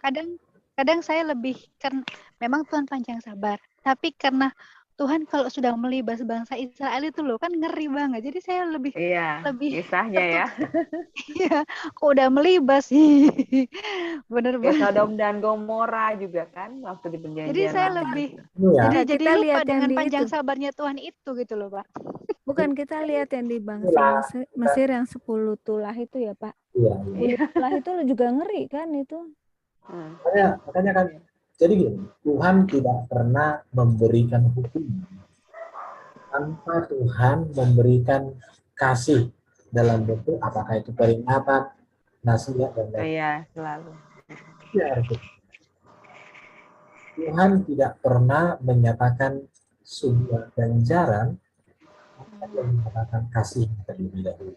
kadang saya lebih karena memang Tuhan panjang sabar, tapi karena Tuhan kalau sudah melibas bangsa Israel itu loh kan ngeri banget. Jadi saya lebih kisahnya ya. Iya, kok udah melibas sih. Bener Ya, banget. Sodom dan Gomora juga kan waktu di perjanjian. Jadi saya lama. lebih Ya. jadi kita lupa lihat dengan yang di panjang itu. sabarnya Tuhan itu gitu loh, Pak. Bukan, kita lihat yang di bangsa Mesir yang 10 tulah itu ya Pak. Iya. 10 tulah itu juga ngeri kan itu. Makanya kan jadi gini, Tuhan tidak pernah memberikan hukum tanpa Tuhan memberikan kasih dalam bentuk apakah itu peringatan, nasihat dan lain-lain. Iya, selalu. Ya, Tuhan tidak pernah menyatakan sebuah ganjaran atau menyatakan kasih terlebih dahulu.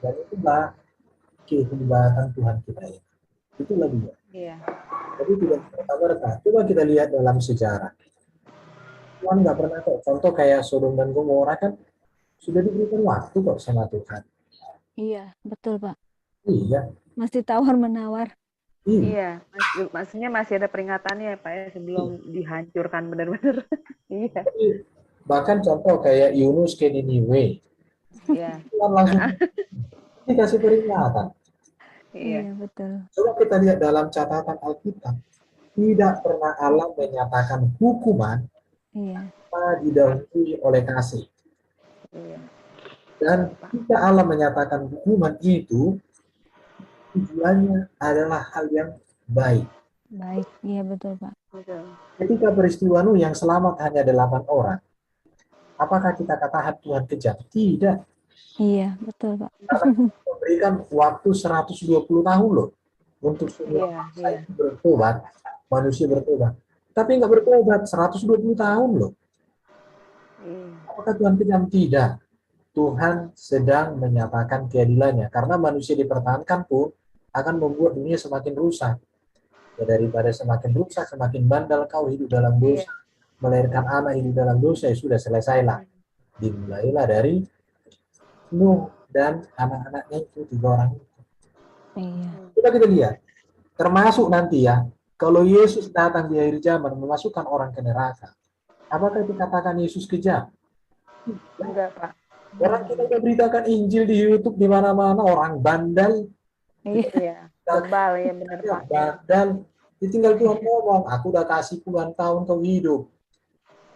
Dan itulah kehebatan Tuhan kita ini. Itulah dia. Iya. Jadi tidak serta-merta. Coba kita lihat dalam sejarah. Tuhan nggak pernah kok. Contoh kayak Sodom dan Gomora kan sudah diberikan waktu kok sama Tuhan. Iya, betul Pak. Iya. Masih tawar-menawar. Iya, maksudnya masih ada peringatannya Pak ya sebelum dihancurkan benar-benar. Iya. Bahkan contoh kayak Yunus ke Niniwe. Iya. Tuhan langsung dikasih peringatan. Iya, betul. Coba kita lihat dalam catatan Alkitab. Tidak pernah Allah menyatakan hukuman tanpa didahului oleh kasih. Iya. Dan jika Allah menyatakan hukuman itu, tujuannya adalah hal yang baik. Baik, iya betul Pak. Betul. Ketika peristiwa Nuh yang selamat hanya 8 orang, apakah kita katakan Tuhan kejam? Tidak. Iya, betul Pak. Memberikan waktu 120 tahun loh untuk semua manusia bertobat. tapi nggak bertobat 120 tahun loh. Apakah Tuhan kejam? Tidak. Tuhan sedang menyatakan keadilannya. Karena manusia dipertahankan pun akan membuat dunia semakin rusak. Ya, daripada semakin rusak, semakin bandal kau hidup dalam dosa, melahirkan anak hidup dalam dosa, ya sudah selesailah. Dimulailah dari Nuh dan anak-anaknya itu 3 orang. Iya. Coba kita lihat. Termasuk nanti ya, kalau Yesus datang di akhir zaman memasukkan orang ke neraka, apakah dikatakan Yesus kejam? Enggak, Pak. Orang kita udah beritakan Injil di YouTube di mana-mana, orang bandal, Iya, bebal ya benar, Pak. bandal. Tinggal Tuhan ngomong, aku udah kasih puluhan tahun kau hidup.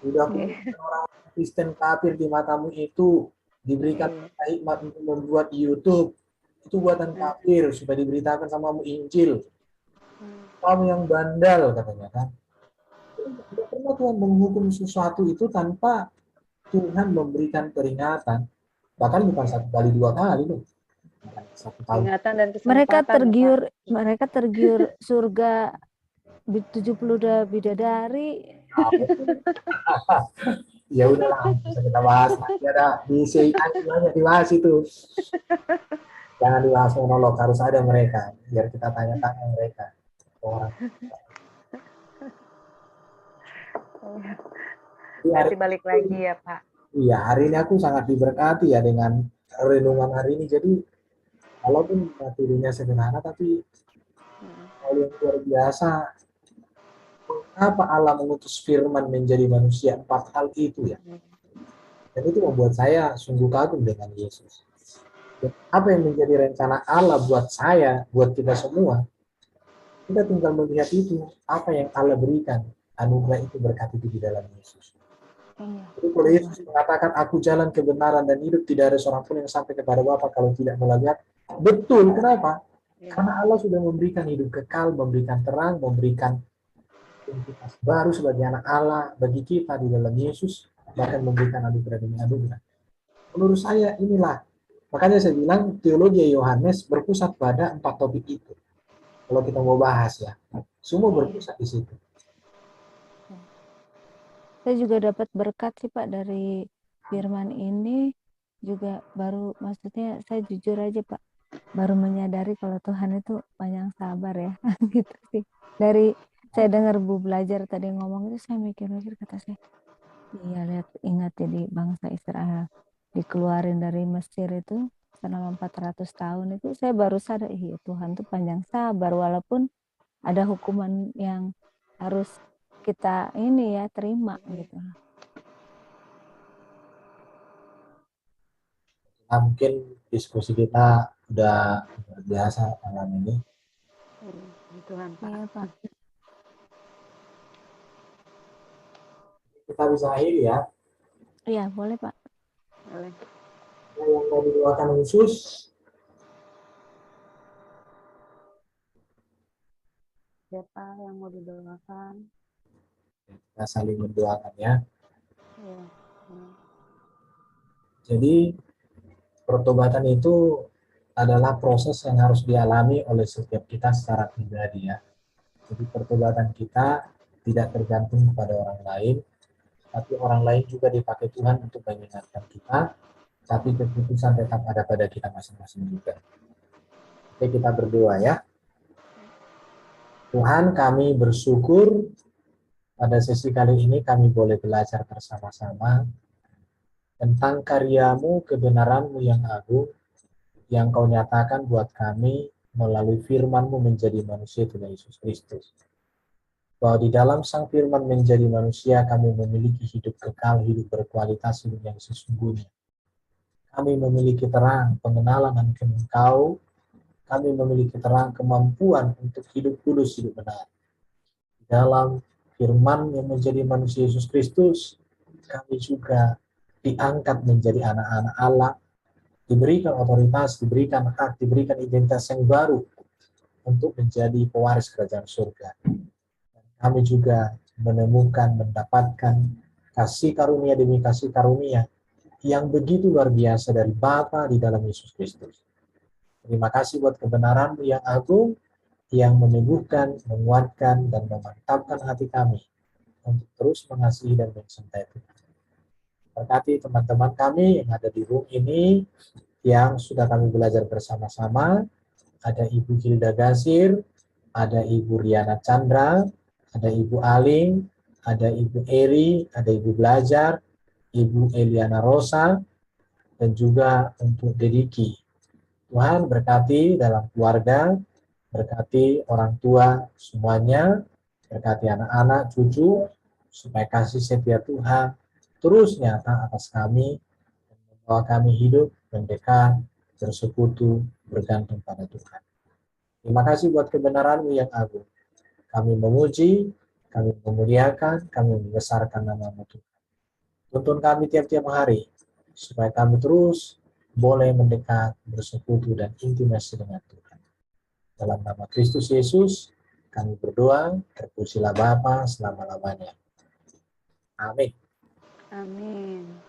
Udah orang Kristen kafir di matamu itu diberikan hikmat untuk membuat YouTube. Itu buatan kafir, supaya diberitakan samamu Injil. Kamu yang bandal, katanya kan. Tidak pernah Tuhan menghukum sesuatu itu tanpa Tuhan memberikan peringatan. Bahkan bukan 1 kali 2 kali loh. 1 tahun. Peringatan dan kesempatan. Mereka tergiur surga 70 bidadari. Ya udahlah, bisa kita bahas nanti ada di CII banyak dibahas itu. Jangan dibahas monolog, harus ada mereka biar kita tanya-tanya mereka orang. Nanti balik lagi ya, Pak. Iya, hari ini aku sangat diberkati ya dengan renungan hari ini. Jadi walaupun materinya sederhana tapi hal yang luar biasa. Mengapa Allah mengutus firman menjadi manusia? 4 hal itu ya. Dan itu membuat saya sungguh kagum dengan Yesus. Dan apa yang menjadi rencana Allah buat saya, buat kita semua, kita tinggal melihat itu, apa yang Allah berikan, anugerah itu berkat itu di dalam Yesus. Jadi kalau Yesus mengatakan, aku jalan kebenaran dan hidup, tidak ada seorang pun yang sampai kepada Bapa kalau tidak melalui aku. Betul, kenapa? Karena Allah sudah memberikan hidup kekal, memberikan terang, memberikan identitas baru sebagai anak Allah bagi kita di dalam Yesus, bahkan memberikan anugerah demi anugerah. Menurut saya inilah, makanya saya bilang teologi Yohanes berpusat pada 4 topik itu. Kalau kita mau bahas ya, semua berpusat di situ. Saya juga dapat berkat sih Pak dari firman ini, juga baru, maksudnya saya jujur aja Pak, baru menyadari kalau Tuhan itu panjang sabar ya. Gitu sih. Dari saya dengar Bu belajar tadi ngomong itu, saya mikir-mikir, kata saya, iya lihat, ingat jadi bangsa Israel dikeluarin dari Mesir itu selama 400 tahun itu, saya baru sadar, iya Tuhan tuh panjang sabar walaupun ada hukuman yang harus kita ini ya terima gitu. Nah, mungkin diskusi kita udah biasa malam ini. Tuhan, Pak. Iya Pak. Kita bisa akhiri ya. Iya boleh Pak. Boleh. Yang mau didoakan khusus, Siapa yang mau didoakan? kita saling mendoakan ya. Iya. Jadi pertobatan itu adalah proses yang harus dialami oleh setiap kita secara pribadi ya. Jadi pertobatan kita tidak tergantung kepada orang lain, tapi orang lain juga dipakai Tuhan untuk mengingatkan kita, tapi keputusan tetap ada pada kita masing-masing juga. Oke, kita berdoa ya. Tuhan, kami bersyukur pada sesi kali ini kami boleh belajar bersama-sama tentang karyamu, kebenaranmu yang agung, yang kau nyatakan buat kami melalui firman-Mu menjadi manusia Tuhan Yesus Kristus. Bahwa di dalam sang firman menjadi manusia, kami memiliki hidup kekal, hidup berkualitas, hidup yang sesungguhnya. Kami memiliki terang, pengenalan akan Engkau. Kami memiliki terang, kemampuan untuk hidup kudus, hidup benar. Di dalam firman yang menjadi manusia Yesus Kristus, kami juga diangkat menjadi anak-anak Allah, diberikan otoritas, diberikan hak, diberikan identitas yang baru untuk menjadi pewaris kerajaan surga. Kami juga menemukan, mendapatkan kasih karunia demi kasih karunia yang begitu luar biasa dari Bapa di dalam Yesus Kristus. Terima kasih buat kebenaran yang agung, yang menyembuhkan, menguatkan, dan memantapkan hati kami untuk terus mengasihi dan mencintai Tuhan. Berkati teman-teman kami yang ada di room ini, yang sudah kami belajar bersama-sama. Ada Ibu Hilda Gasir, ada Ibu Riana Chandra, ada Ibu Aling, ada Ibu Eri, ada Ibu Belajar, Ibu Eliana Rosa, dan juga untuk Dediki. Tuhan berkati dalam keluarga, berkati orang tua semuanya, berkati anak-anak, cucu, supaya kasih setia Tuhan terus nyata atas kami, dan membawa kami hidup mendekat, bersekutu, bergantung pada Tuhan. Terima kasih buat kebenaran-Mu yang agung. Kami memuji, kami memuliakan, kami membesarkan nama-Mu Tuhan. Tuntun kami tiap-tiap hari, supaya kami terus boleh mendekat, bersekutu, dan intimasi dengan Tuhan. Dalam nama Kristus Yesus, kami berdoa, terpujilah Bapa selama-lamanya. Amin. Amin.